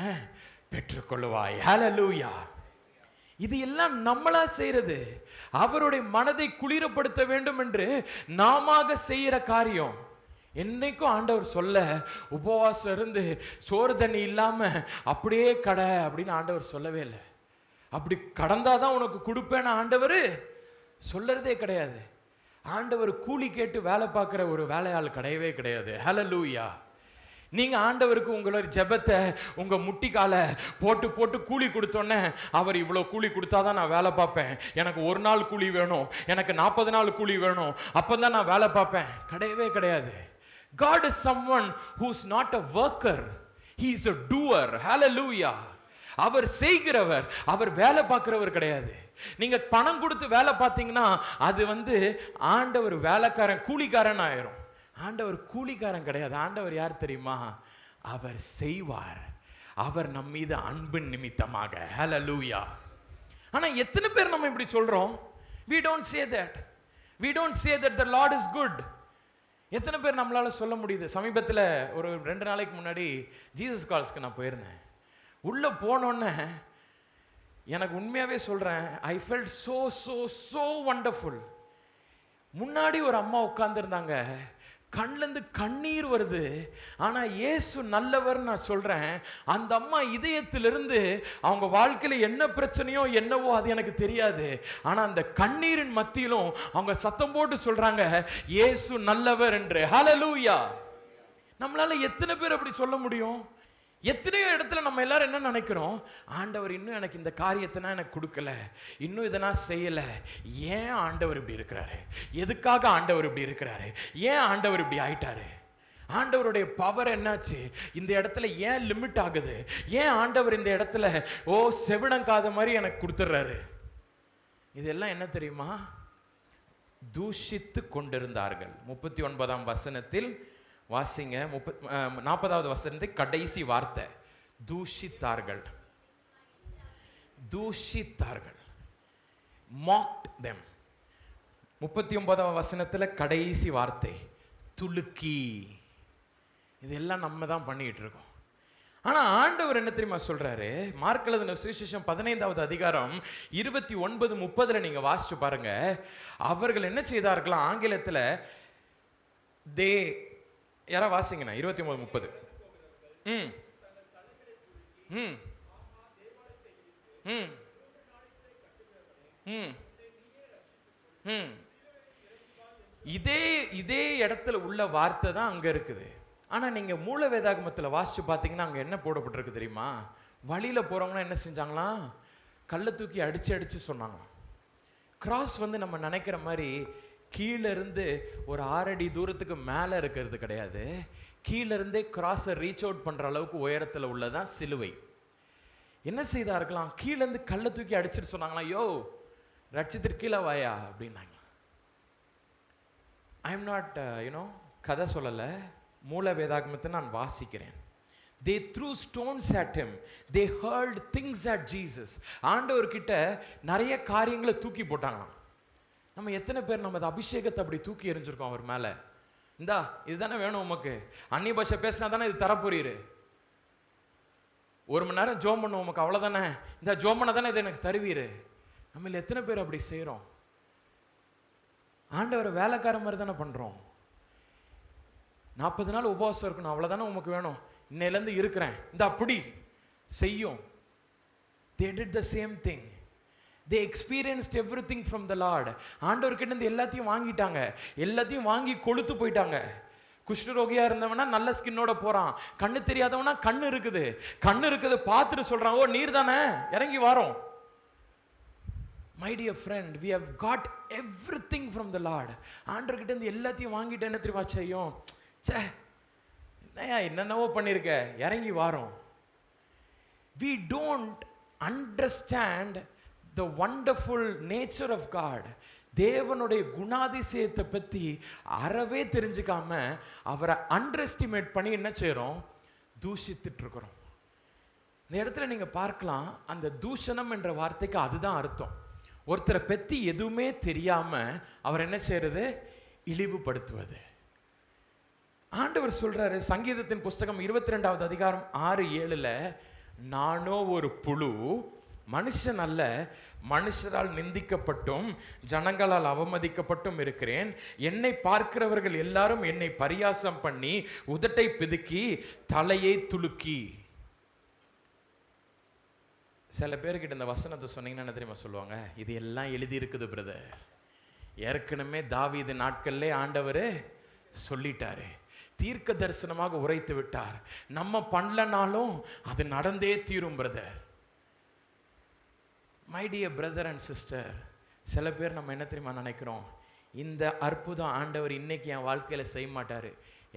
பெற்றுக்கொள்வாய். ஹல்லேலூயா. இது எல்லாம் நம்மளா செய்யறது. அவருடைய மனதை குளிரப்படுத்த வேண்டும் என்று நாம செய்யற காரியம். என்னைக்கும் ஆண்டவர் சொல்ல உபவாசம் இருந்து சோறு தண்ணி இல்லாம அப்படியே கடை அப்படின்னு ஆண்டவர் சொல்லவே இல்லை. அப்படி கடந்தாதான் உனக்கு கொடுப்பேன்னு ஆண்டவர் சொல்லறதே கிடையாது. ஆண்டவர் கூலி கேட்டு வேலை பார்க்குற ஒரு வேலையாள் கிடையவே கிடையாது. ஹல்லேலூயா. நீங்க ஆண்டவருக்கு உங்களோட ஜெபத்தை உங்க முட்டிக்கால போட்டு போட்டு கூலி கொடுத்தோன்னே அவர் இவ்வளோ கூலி கொடுத்தாதான் நான் வேலை பார்ப்பேன், எனக்கு ஒரு நாள் கூலி வேணும், எனக்கு 40 நாள் கூலி வேணும், அப்பதான் நான் வேலை பார்ப்பேன். கிடையவே கிடையாது. God is someone who's not a worker, he is a doer. Hallelujah. அவர் செய்கிறவர், அவர் வேலை பார்க்கிறவர் கிடையாது. நீங்க பணம் கொடுத்து வேலை பார்த்தீங்கன்னா அது ஆண்டவர் வேலைக்காரன் கூலிக்காரன் ஆயிரும். ஆண்டவர் கூலிக்காரன் கிடையாது. ஆண்டவர் யார் தெரியுமா? அவர் செய்வார், அவர் நம் மீது அன்பின் நிமித்தமாக. ஹல்லேலூயா. ஆனா எத்தனை பேர் நம்ம இப்படி சொல்றோம்? we don't say that, we don't say that the Lord is good. எத்தனை பேர் நம்மளால சொல்ல முடியுது? சமீபத்தில் ஒரு 2 நாளைக்கு முன்னாடி ஜீசஸ் கால்ஸ்க்கு நான் போயிருந்தேன். உள்ள போனோன்னே எனக்கு உண்மையாவே சொல்றேன், I felt so so so wonderful. முன்னாடி ஒரு அம்மா உட்கார்ந்துருந்தாங்க, கண்ணிலேருந்து கண்ணீர் வருது. ஆனா இயேசு நல்லவர் நான் சொல்றேன். அந்த அம்மா இதயத்திலிருந்து அவங்க வாழ்க்கையில என்ன பிரச்சனையோ என்னவோ அது எனக்கு தெரியாது, ஆனா அந்த கண்ணீரின் மத்தியிலும் அவங்க சத்தம் போட்டு சொல்றாங்க இயேசு நல்லவர் என்று. ஹல்லேலூயா. நம்மளால எத்தனை பேர் அப்படி சொல்ல முடியும்? எத்தனையோ இடத்துல நம்ம எல்லாரும் என்ன நினைக்கிறோம், ஆண்டவர் இன்னும் எனக்கு இந்த காரியத்தை எனக்கு கொடுக்கல, இன்னும் இதை நான் செய்யல, ஏன் ஆண்டவர் இப்படி இருக்கிறாரு, எதுக்காக ஆண்டவர் இப்படி இருக்கிறாரு, ஏன் ஆண்டவர் இப்படி ஆயிட்டாரு, ஆண்டவருடைய பவர் என்னாச்சு, இந்த இடத்துல ஏன் லிமிட் ஆகுது, ஏன் ஆண்டவர் இந்த இடத்துல செவிடங்காத மாதிரி எனக்கு கொடுத்துட்றாரு. இதெல்லாம் என்ன தெரியுமா? தூஷித்து கொண்டிருந்தார்கள். 39ஆம் வசனத்தில் வாசிங்க, 40வது வசனத்தை கடைசி வார்த்தை, தூஷித்தார்கள். தூஷித்தார்கள், mocked them. 39ஆம் வசனத்துல கடைசி வார்த்தை துலுக்கி. இதெல்லாம் நம்ம தான் பண்ணிட்டு இருக்கோம். ஆனா ஆண்டவர் என்ன தெரியுமா சொல்றாரு? மார்க் எழுதின சுவிசேஷம் 15வது அதிகாரம் 29-30 நீங்க வாசிச்சு பாருங்க. அவர்கள் என்ன செய்தார்களா? ஆங்கிலத்துல யாரா வாசிங்கண்ணா 29-30. இதே இடத்துல உள்ள வார்த்தை தான் அங்க இருக்குது. ஆனா நீங்க மூல வேதாகமத்துல வாசிச்சு பாத்தீங்கன்னா அங்க என்ன போடப்பட்டிருக்கு தெரியுமா? வழியில போறவங்க என்ன செஞ்சாங்களா? கல்லை தூக்கி அடிச்சு அடிச்சு சொன்னாங்க. கிராஸ் நம்ம நினைக்கிற மாதிரி கீழே இருந்து ஒரு 6 அடி தூரத்துக்கு மேல இருக்கிறது கிடையாது. கீழே இருந்தே கிராஸை ரீச் அவுட் பண்ற அளவுக்கு உயரத்துல உள்ளதான் சிலுவை. என்ன செய்தார்களாம்? கீழே இருந்து கல்லை தூக்கி அடிச்சுட்டு சொன்னாங்களா, யோ ரட்சித்திற்கு கீழே வாயா அப்படின்னாங்க. ஐ எம் நாட் கதை சொல்லலை, மூல வேதாகமத்தை நான் வாசிக்கிறேன். They threw stones at him. They hurled things at Jesus. ஆண்டவர்கிட்ட நிறைய காரியங்களை தூக்கி போட்டாங்க. நம்ம எத்தனை பேர் நம்ம அபிஷேகத்தை அப்படி தூக்கி எறிஞ்சிருக்கோம் அவர் மேல? இந்தா இதுதானே வேணும் உமக்கு, அந்நிய பாஷை பேசினா தானே இது தரப்போறீரு, 1 மணி நேரம் ஜோம் பண்ணுவோம் உமக்கு, அவ்வளவுதானே, இந்த ஜோம் பண்ண தானே இதை எனக்கு தருவீரு. நம்ம எத்தனை பேர் அப்படி செய்யறோம்? ஆண்டவரை வேலைக்கார மாதிரி தானே பண்றோம். 40 நாள் உபவாசம் இருக்கணும், அவ்வளவுதானே உமக்கு வேணும், இன்னையிலேருந்து இருக்கிறேன், இந்த அப்படி செய்யும். They did the same thing. They experienced everything from the Lord. ஆண்டவர்கிட்ட இருந்து எல்லாத்தையும் வாங்கிட்டாங்க, எல்லாத்தையும் வாங்கி கொளுத்து போயிட்டாங்க. குஷ்டரோகியா இருந்தவனா நல்ல ஸ்கின்னோட போறான், கண்ணு தெரியாதவனா கண்ணு இருக்குது பார்த்துட்டு சொல்றான், ஓ நீர் தானே, இறங்கி வாரோம். My dear friend, we have got everything from the Lord. ஆண்டவர்கிட்ட இருந்து எல்லாத்தையும் வாங்கிட்டு என்ன தெரியுமா செய்யும்? என்னென்னவோ பண்ணிருக்க, இறங்கி வாரோம். We don't understand the wonderful nature of God. தேவனுடைய குணாதிசயத்தை பத்தி அறவே தெரிஞ்சுக்காம அவரை அண்டர் எஸ்டிமேட் பண்ணி என்ன செய்யறோம்? தூஷித்துட்டு இருக்கிறோம். இந்த இடத்துல நீங்க பார்க்கலாம், அந்த தூஷணம் என்ற வார்த்தைக்கு அதுதான் அர்த்தம். ஒருத்தரை பத்தி எதுவுமே தெரியாம அவர் என்ன செய்யறது? இழிவுபடுத்துவது. ஆண்டவர் சொல்றாரு சங்கீதத்தின் புஸ்தகம் 22வது அதிகாரம் 6-7, நானோ ஒரு புழு, மனுஷன் அல்ல, மனுஷரால் நிந்திக்கப்பட்டும் ஜனங்களால் அவமதிக்கப்பட்டும் இருக்கிறேன். என்னை பார்க்கிறவர்கள் எல்லாரும் என்னை பரியாசம் பண்ணி உதட்டை பிதுக்கி தலையை துலுக்கி. சில பேர்கிட்ட இந்த வசனத்தை சொன்னீங்கன்னா என்ன தெரியுமா சொல்லுவாங்க? இது எல்லாம் எழுதி இருக்குது பிரதர், ஏற்கனவே தாவீது நாட்கள்லே ஆண்டவர் சொல்லிட்டாரு, தீர்க்க தரிசனமாக உரைத்து விட்டார், நம்ம பண்ணலனாலும் அது நடந்தே தீரும் brother. My dear brother and sister, சில பேர் நம்ம என்ன தெரியுமா நினைக்கிறோம்? இந்த அற்புதம் ஆண்டவர் இன்னைக்கு என் வாழ்க்கையில செய்ய மாட்டாரு,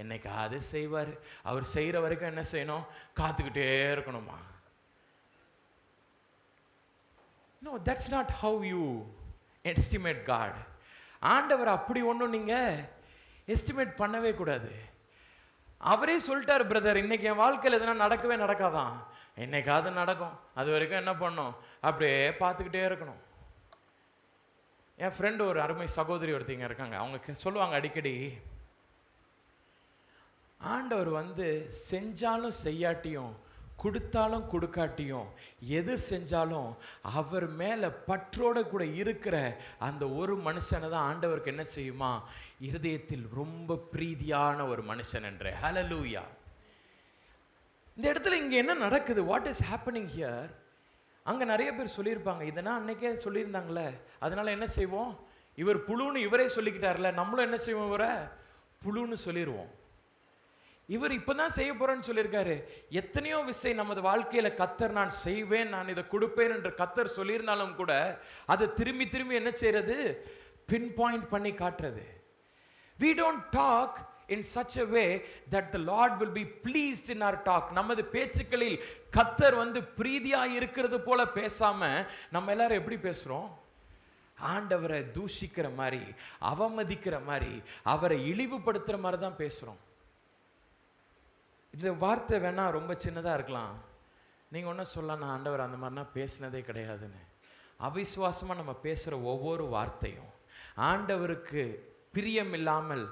என்னைக்கு அது செய்வார், அவர் செய்யற வரைக்கும் என்ன செய்யணும்? காத்துக்கிட்டே இருக்கணுமா? No, that's not how you estimate God. ஆண்டவர் அப்படி ஒன்றும் நீங்க எஸ்டிமேட் பண்ணவே கூடாது. அவரே சொல்லிட்டார், பிரதர் இன்னைக்கு என் வாழ்க்கையில் எதுனா நடக்கவே நடக்காதான், என்னைக்காவது நடக்கும், அது வரைக்கும் என்ன பண்ணும்? அப்படியே பார்த்துக்கிட்டே இருக்கணும். என் ஃப்ரெண்டு ஒரு அருமை சகோதரி ஒருத்தங்க இருக்காங்க, அவங்க சொல்லுவாங்க அடிக்கடி, ஆண்டவர் செஞ்சாலும் செய்யாட்டியும் கொடுத்தாலும் கொடுக்காட்டியும் எது செஞ்சாலும் அவர் மேல பற்றோட கூட இருக்கிற அந்த ஒரு மனுஷனை தான் ஆண்டவருக்கு என்ன செய்யுமா? இருதயத்தில் ரொம்ப பிரீதியான ஒரு மனுஷன் என்று. ஹல்லேலூயா. இந்த இடத்துல இங்க என்ன நடக்குது? What is happening here? அங்க நிறைய பேர் சொல்லியிருப்பாங்க, இதெல்லாம் அன்னைக்கே சொல்லியிருந்தாங்களே, அதனால என்ன செய்வோம்? இவர் புழுன்னு இவரே சொல்லிக்கிட்டார்ல, நம்மளும் என்ன செய்வோம்? இவரை புழுன்னு சொல்லிடுவோம். இவர் இப்பதான் செய்ய போறேன்னு சொல்லியிருக்காரு. எத்தனையோ விஷயம் நமது வாழ்க்கையில கத்தர் நான் செய்வேன், நான் இதை கொடுப்பேன் என்று கத்தர் சொல்லியிருந்தாலும் கூட அதை திரும்பி திரும்பி என்ன செய்யறது? பின் பாயிண்ட் பண்ணி காட்டுறது. We don't talk in such a way that the Lord will be pleased in our talk. நமது பேச்சுக்களில் கத்தர் பிரீதியா இருக்கிறது போல பேசாம நம்ம எல்லாரும் எப்படி பேசுறோம்? ஆண்டவரை தூஷிக்கிற மாதிரி, அவமதிக்கிற மாதிரி, அவரை இழிவுபடுத்துற மாதிரி தான் பேசுறோம். இந்த வார்த்தை வேணா ரொம்ப சின்னதா இருக்கலாம். நீங்க ஒன்னும் சொல்லலாம், நான் ஆண்டவர் அந்த மாதிரினா பேசினதே கிடையாதுன்னு. அவிசுவாசமா நம்ம பேசுற ஒவ்வொரு வார்த்தையும் ஆண்டவருக்கு பிரியம் இல்லாமல்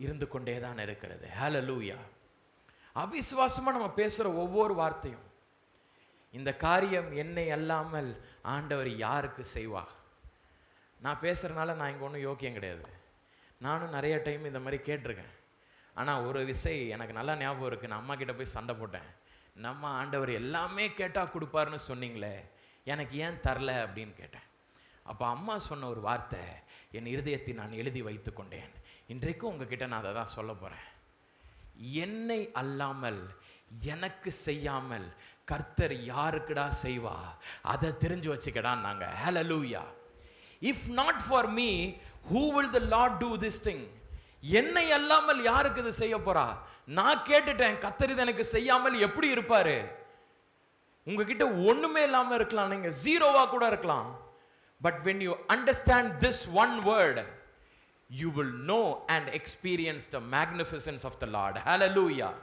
இருந்து கொண்டே தான் இருக்கிறது. ஹல்லேலூயா. அவிசுவாசமா நம்ம பேசுற ஒவ்வொரு வார்த்தையும், இந்த காரியம் என்னை அல்லாமல் ஆண்டவர் யாருக்கு செய்வா? நான் பேசுறதுனால நான் இங்கே ஒன்றும் யோக்கியம் கிடையாது. நானும் நிறைய டைம் இந்த மாதிரி கேட்டிருக்கேன். ஆனால் ஒரு விஷயம் எனக்கு நல்லா ஞாபகம் இருக்குது. நான் அம்மா கிட்ட போய் சண்டை போட்டேன். நம்ம ஆண்டவர் எல்லாமே கேட்டால் கொடுப்பாருன்னு சொன்னீங்களே, எனக்கு ஏன் தரல அப்படின்னு கேட்டேன். அப்போ அம்மா சொன்ன ஒரு வார்த்தை என் இருதயத்தை நான் எழுதி வைத்து கொண்டேன். இன்றைக்கும் உங்ககிட்ட நான் அதை தான் சொல்ல போகிறேன். என்னை அல்லாமல் எனக்கு செய்யாமல் கர்த்தர் யாருக்குடா செய்வா? அதை தெரிஞ்சு வச்சுக்கடா நாங்க. ஹல்லேலூயா. If not for me, who will the Lord do this thing? என்னை அல்லாமல் யாருக்கு இது செய்ய போறா? நான் கேட்டுட்டேன், கர்த்தர் இது எனக்கு செய்யாமல் எப்படி இருப்பாரு? உங்ககிட்ட ஒண்ணுமே இல்லாம இருக்கலாம், நீங்க ஜீரோவா கூட இருக்கலாம். But when you understand this one word, you will know and experience the magnificence of the Lord. Hallelujah.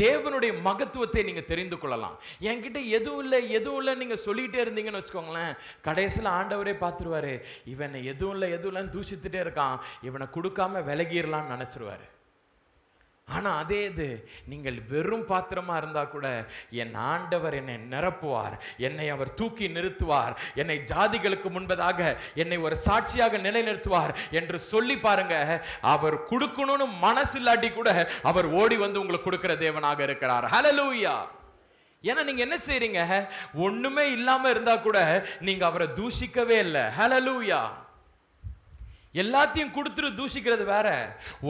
தேவனுடைய மகத்துவத்தை நீங்க தெரிந்து கொள்ளலாம். என்கிட்ட எதுவும் இல்லை நீங்க சொல்லிட்டே இருந்தீங்கன்னு வச்சுக்கோங்களேன், கடைசியில் ஆண்டவரே பார்த்துருவாரு, இவனை எதுவும் இல்லைன்னு தூஷித்துட்டே இருக்கான், இவனை கொடுக்காம விலகிடலான்னு நினைச்சிருவாரு. ஆனா அதே இது நீங்கள் வெறும் பாத்திரமா இருந்தா கூட என் ஆண்டவர் என்னை நிரப்புவார், என்னை அவர் தூக்கி நிறுத்துவார், என்னை ஜாதிகளுக்கு முன்பதாக என்னை ஒரு சாட்சியாக நிலைநிறுத்துவார் என்று சொல்லி பாருங்க. அவர் கொடுக்கணும்னு மனசு இல்லாட்டி கூட அவர் ஓடி வந்து உங்களுக்கு கொடுக்கிற தேவனாக இருக்கிறார். ஹல்லேலூயா. ஏன்னா நீங்க என்ன செய்றீங்க? ஒண்ணுமே இல்லாம இருந்தா கூட நீங்க அவரை தூஷிக்கவே இல்லை. ஹல்லேலூயா. எல்லாத்தையும் கொடுத்துட்டு தூஷிக்கிறது வேற.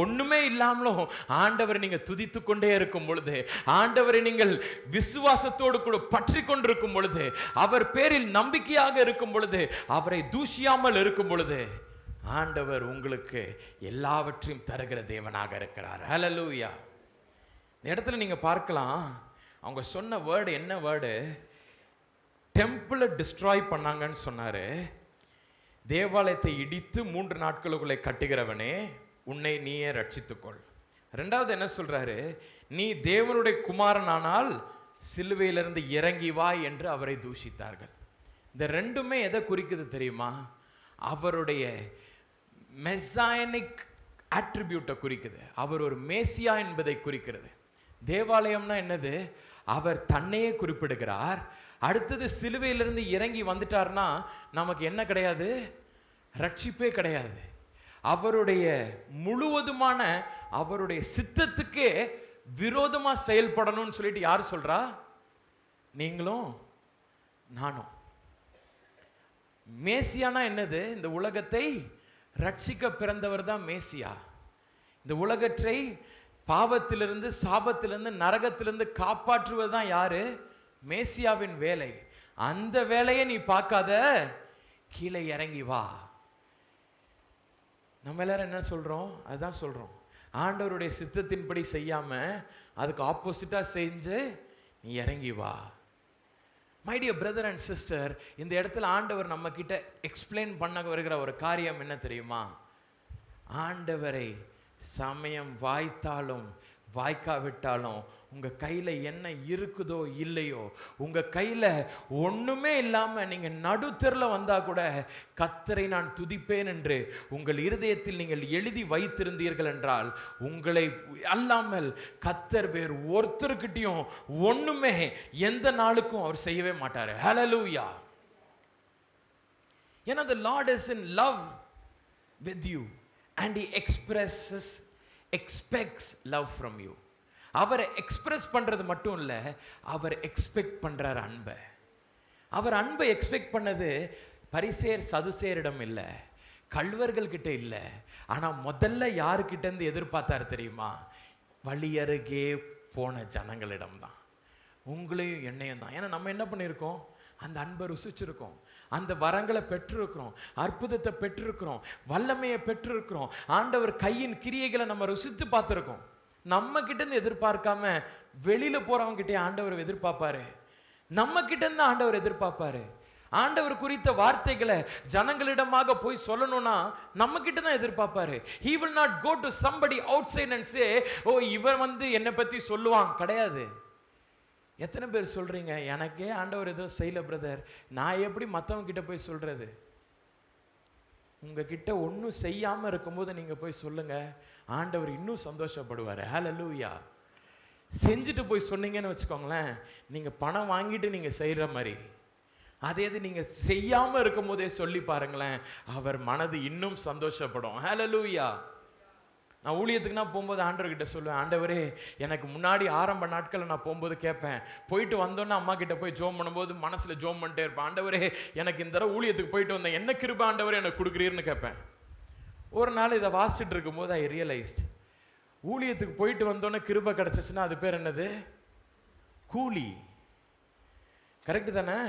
ஒண்ணுமே இல்லாமலும் ஆண்டவரை நீங்க துதித்து கொண்டே இருக்கும் பொழுது, ஆண்டவரை நீங்கள் விசுவாசத்தோடு கூட பற்றி கொண்டிருக்கும் பொழுது, அவர் பேரில் நம்பிக்கையாக இருக்கும் பொழுது, அவரை தூஷியாமல் இருக்கும் பொழுது, ஆண்டவர் உங்களுக்கு எல்லாவற்றையும் தருகிற தேவனாக இருக்கிறார். ஹல்லேலூயா. இந்த இடத்துல நீங்க பார்க்கலாம், அவங்க சொன்ன வேர்டு என்ன வேர்டு? டெம்பிளை டிஸ்ட்ராய் பண்ணாங்கன்னு சொன்னாரு. தேவாலயத்தை இடித்து 3 நாட்களுக்குள்ளே கட்டுகிறவனே, உன்னை நீயே ரட்சித்துக்கொள். ரெண்டாவது என்ன சொல்றாரு? நீ தேவனுடைய குமாரனானால் சிலுவையிலிருந்து இறங்கி வா என்று அவரை தூஷித்தார்கள். இந்த ரெண்டுமே எதை குறிக்குது தெரியுமா? அவருடைய மெசாயனிக் அட்ரிபியூட்டை குறிக்குது. அவர் ஒரு மேசியா என்பதை குறிக்கிறது. தேவாலயம்னா என்னது? அவர் தன்னையே குறிப்பிடுகிறார். அடுத்தது சிலுவையிலிருந்து இறங்கி வந்துட்டார்னா நமக்கு என்ன கிடையாது? ரட்சிப்பே கிடையாது. அவருடைய முழுவதுமான அவருடைய சித்தத்துக்கே விரோதமா செயல்படணும்னு சொல்லிட்டு யார் சொல்றா? நீங்களும் நானும். மேசியானா என்னது? இந்த உலகத்தை ரட்சிக்க பிறந்தவர் தான் மேசியா. இந்த உலகத்தை பாவத்திலிருந்து, சாபத்திலிருந்து, நரகத்திலிருந்து காப்பாற்றுவது தான் யாரு? மேசியாவின் வேலை. அந்த வேலையை நீ பார்க்காத, கீழே இறங்கி வா. நம்ம எல்லாரும் என்ன சொல்றோம்? அதுதான் சொல்றோம். ஆண்டவருடைய சித்தத்தின்படி செய்யாம அதுக்கு ஆப்போசிட்டா செஞ்சு நீ இறங்கி வா. My dear brother and sister, இந்த இடத்துல ஆண்டவர் நம்ம கிட்ட எக்ஸ்பிளைன் பண்ண வருகிற ஒரு காரியம் என்ன தெரியுமா? ஆண்டவரை சமயம் வாய்த்தாலும் வாய்க்காவிட்டாலும் உங்க கையில என்ன இருக்குதோ இல்லையோ, உங்க கையில ஒண்ணுமே இல்லாம நீங்க நடுத்தெருல வந்தா கூட கர்த்தரை நான் துதிப்பேன் என்று உங்கள் இருதயத்தில் நீங்கள் எழுதி வைத்திருந்தீர்கள் என்றால், உங்களை அல்லாமல் கர்த்தர் வேறு ஒருத்தருக்கிட்டையும் ஒண்ணுமே எந்த நாளுக்கும் அவர் செய்யவே மாட்டாரு. ஹல்லேலூயா. ஏன்னா the Lord is in love with you and he expects love from you. அவரை எக்ஸ்பிரஸ் பண்றது மட்டும் இல்ல, அவர் எக்ஸ்பெக்ட் பண்றார் அன்பை. அவர் அன்பை எக்ஸ்பெக்ட் பண்ணது பரிசேர் சதுசேரிடம் இல்ல, கள்வர்கள் கிட்ட இல்ல. ஆனா முதல்ல யாருக்கிட்ட இருந்து எதிர்பார்த்தாரு தெரியுமா? பழியருகே போன ஜனங்களிடம்தான், உங்களையும் என்னையும் தான். ஏன்னா நம்ம என்ன பண்ணியிருக்கோம், அந்த அன்பை ருசிச்சிருக்கோம், அந்த வரங்களை பெற்றிருக்கிறோம், அற்புதத்தை பெற்றிருக்கிறோம், வல்லமையை பெற்றிருக்கிறோம், ஆண்டவர் கையின் கிரியைகளை நம்ம ருசித்து பார்த்துருக்கோம். நம்ம கிட்ட இருந்து எதிர்பார்க்காம வெளியில போறவங்க கிட்டே ஆண்டவர் எதிர்பார்ப்பாரு, நம்ம கிட்ட இருந்து ஆண்டவர் எதிர்பார்ப்பாரு. ஆண்டவர் குறித்த வார்த்தைகளை ஜனங்களிடமாக போய் சொல்லணும்னா நம்ம கிட்ட தான் எதிர்பார்ப்பாரு. he will not go to somebody outside and say, ஓ இவர் என்னை பத்தி சொல்லுவான், கிடையாது. எத்தனை பேர் சொல்றீங்க, எனக்கே ஆண்டவர் எதுவும் செய்யல பிரதர், நான் எப்படி மற்றவங்க கிட்ட போய் சொல்றது? உங்ககிட்ட ஒன்றும் செய்யாம இருக்கும்போது நீங்க போய் சொல்லுங்க, ஆண்டவர் இன்னும் சந்தோஷப்படுவார். ஹல்லேலூயா. செஞ்சுட்டு போய் சொன்னீங்கன்னு வச்சுக்கோங்களேன், நீங்க பணம் வாங்கிட்டு நீங்க செய்யற மாதிரி. அதே இது நீங்க செய்யாம இருக்கும் போதே சொல்லி பாருங்களேன், அவர் மனது இன்னும் சந்தோஷப்படும். ஹல்லேலூயா. நான் ஊழியத்துக்கு நான் போகும்போது ஆண்டவர்கிட்ட சொல்லுவேன், ஆண்டவரே எனக்கு முன்னாடி ஆரம்ப நாட்களில் நான் போகும்போது கேட்பேன், போயிட்டு வந்தோன்னா அம்மா கிட்ட போய் ஜோம் பண்ணும்போது மனசுல ஜோம் பண்ணிட்டே இருப்பேன், ஆண்டவரே எனக்கு இந்த தடவை ஊழியத்துக்கு போயிட்டு வந்தேன், என்ன கிருபை ஆண்டவரே எனக்கு கொடுக்குறீர்னு கேட்பேன். ஒரு நாள் இதை வாசிச்சுட்டு இருக்கும்போது ஐ ரியலைஸ்ட், ஊழியத்துக்கு போயிட்டு வந்தோன்னே கிருபை கிடைச்சிச்சுன்னா அது பேர் என்னது, கூலி. கரெக்டு தானே?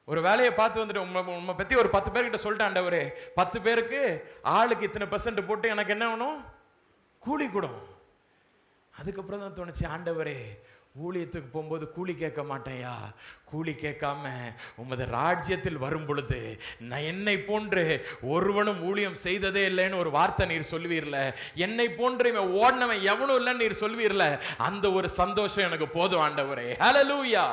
ஒரு வேலையை பார்த்து வந்துட்டு உண்மை பற்றி ஒரு 10 பேர்கிட்ட சொல்லிட்டேன், ஆண்டவரே 10 பேருக்கு ஆளுக்கு இத்தனை % போட்டு எனக்கு என்ன வேணும், கூலி கொடும். அதுக்கப்புறம் தான் தோணுச்சு, ஆண்டவரே ஊழியத்துக்கு போகும்போது கூலி கேட்க மாட்டேயா, கூலி கேட்காம உமது ராஜ்யத்தில் வரும் பொழுது நான் என்னை போன்று ஒருவனும் ஊழியம் செய்ததே இல்லைன்னு ஒரு வார்த்தை நீர் சொல்வீர்ல, என்னை போன்று இவன் ஓடினவன் எவனும் இல்லைன்னு நீர் சொல்வீர்ல, அந்த ஒரு சந்தோஷம் எனக்கு போதும் ஆண்டவரே. ஹல்லேலூயா.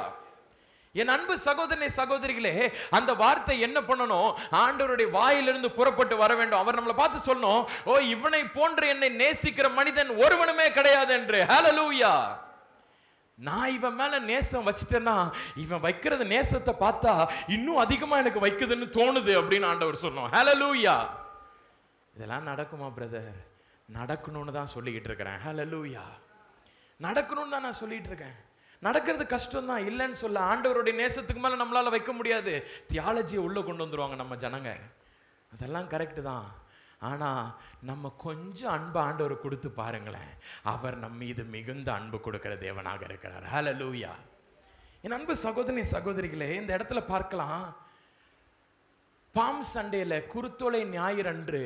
என் அன்பு சகோதரனே சகோதரிகளே, அந்த வார்த்தை என்ன பண்ணணும், ஆண்டவருடைய வாயிலிருந்து புறப்பட்டு வர வேண்டும். அவர் நம்மளை பார்த்து சொல்லணும், ஓ இவனை போன்று என்னை நேசிக்கிற மனிதன் ஒருவனுமே கிடையாது என்று. ஹல்லேலூயா. நான் இவன் மேல நேசம் வச்சிட்டேன்னா இவன் வைக்கிறது நேசத்தை பார்த்தா இன்னும் அதிகமா எனக்கு வைக்குதுன்னு தோணுது அப்படின்னு ஆண்டவர் சொன்னோம். ஹல்லேலூயா. இதெல்லாம் நடக்குமா பிரதர்? நடக்கணும்னு தான் சொல்லிக்கிட்டு இருக்கிறேன். ஹல்லேலூயா. நடக்கணும்னு தான் நான் சொல்லிட்டு இருக்கேன். நடக்கிறது கஷ்டம் தான், இல்லைன்னு சொல்ல. ஆண்டவருடைய நேசத்துக்கு மேல நம்மளால வைக்க முடியாது. தியாலஜியை உள்ள கொண்டு வந்துருவாங்க நம்ம ஜனங்க, அதெல்லாம் கரெக்டு தான். ஆனா நம்ம கொஞ்சம் அன்பு ஆண்டவர் கொடுத்து பாருங்களேன், அவர் நம்ம மீது மிகுந்த அன்பு கொடுக்கிற தேவனாக இருக்கிறார். ஹல்லேலூயா. என் அன்பு சகோதரி சகோதரிகளே, இந்த இடத்துல பார்க்கலாம், பாம் சண்டேல குருத்தோலை ஞாயிறு அன்று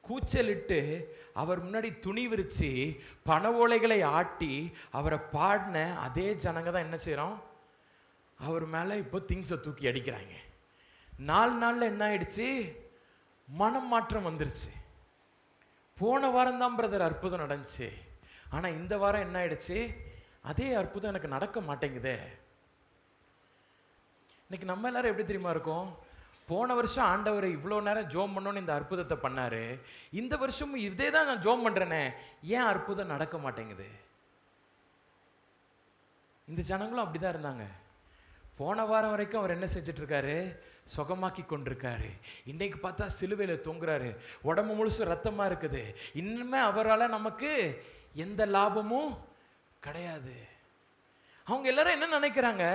கூச்சலிட்டு அவர் முன்னாடி துணி விரிச்சு பண ஓலைகளை ஆட்டி அவரை பாடின அதே ஜனங்க தான் என்ன செய்யறோம், அவர் மேல இப்போ திங்ஸை தூக்கி அடிக்கிறாங்க. 4 நாள்ல என்ன ஆயிடுச்சு, மனம் மாற்றம் வந்துருச்சு. போன வாரம் தான் பிரதர் அற்புதம் நடந்துச்சு, ஆனா இந்த வாரம் என்ன ஆயிடுச்சு, அதே அற்புதம் எனக்கு நடக்க மாட்டேங்குதே. இன்னைக்கு நம்ம எல்லாரும் எப்படி தெரியுமா இருக்கோம், போன வருஷம் ஆண்டவரை இவ்வளோ நேரம் ஜோம் பண்ணோன்னு இந்த அற்புதத்தை பண்ணாரு, இந்த வருஷமும் இதே தான் நான் ஜோம் பண்றேனே, ஏன் அற்புதம் நடக்க மாட்டேங்குது? இந்த ஜனங்களும் அப்படிதான் இருந்தாங்க. போன வாரம் வரைக்கும் அவர் என்ன செஞ்சுட்டு இருக்காரு, சுகமாக்கி கொண்டிருக்காரு. இன்னைக்கு பார்த்தா சிலுவையில தொங்குறாரு, உடம்பு முழுசு ரத்தமா இருக்குது. இன்னுமே அவரால் நமக்கு எந்த லாபமும் கிடையாது. அவங்க எல்லாரும் என்ன நினைக்கிறாங்க,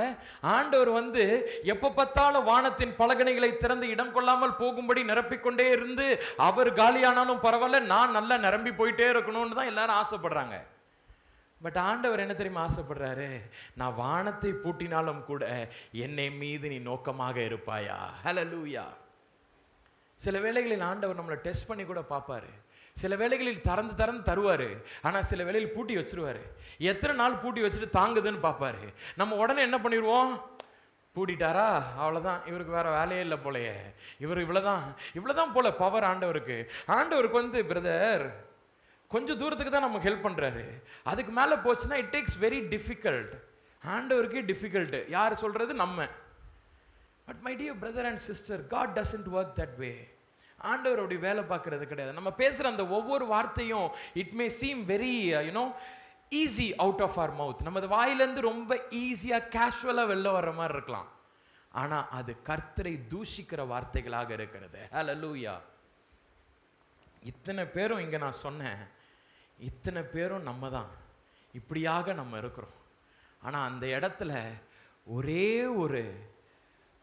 ஆண்டவர் எப்ப பார்த்தாலும் வானத்தின் பலகணிகளை திறந்து இடம் கொள்ளாமல் போகும்படி நிரப்பிக்கொண்டே இருந்து அவர் காலியானாலும் பரவாயில்ல, நான் நல்லா நிரம்பி போயிட்டே இருக்கணும்னு தான் எல்லாரும் ஆசைப்படுறாங்க. பட் ஆண்டவர் என்ன தெரியுமா ஆசைப்படுறாரு, நான் வானத்தை பூட்டினாலும் கூட என்னை மீது நீ நோக்கமாக இருப்பாயா. ஹல்லேலூயா. சில வேளைகளில் ஆண்டவர் நம்மளை டெஸ்ட் பண்ணி கூட பார்ப்பாரு. சில வேளைகளில் திறந்து தருவாரு, ஆனா சில வேளையில் பூட்டி வச்சிருவாரு. எத்தனை நாள் பூட்டி வச்சுட்டு தாங்குதுன்னு பார்ப்பாரு. நம்ம உடனே என்ன பண்ணிடுவோம், பூட்டிட்டாரா அவ்வளவுதான், இவருக்கு வேற வேலையே இல்லை போலயே, இவர் இவ்வளவுதான் போல பவர் ஆண்டவருக்கு. ஆண்டவருக்கு பிரதர் கொஞ்சம் தூரத்துக்கு தான் நமக்கு ஹெல்ப் பண்றாரு, அதுக்கு மேல போச்சுன்னா இட் டேக்ஸ் வெரி டிஃபிகல்ட். ஆண்டவருக்கு டிஃபிகல்ட் யார் சொல்றது, நம்ம. But my dear brother and sister, God doesn't work that way. ஆண்டவர் அப்படி வேலை பார்க்கறது கிடையாது. நம்ம பேசுற அந்த ஒவ்வொரு வார்த்தையும் it may seem very easy out of our mouth, நமது வாயிலிருந்து ரொம்ப ஈஸியா கேஷுவலா வெளில வர்ற மாதிரி இருக்கலாம், ஆனா அது கர்த்தரை தூஷிக்கிற வார்த்தைகளாக இருக்கிறது. ஹல்லேலூயா. இத்தனை பேரும் இங்க நான் சொன்னேன், இத்தனை பேரும் நம்ம தான், இப்படியாக நம்ம இருக்கிறோம். ஆனா அந்த இடத்துல ஒரே ஒரு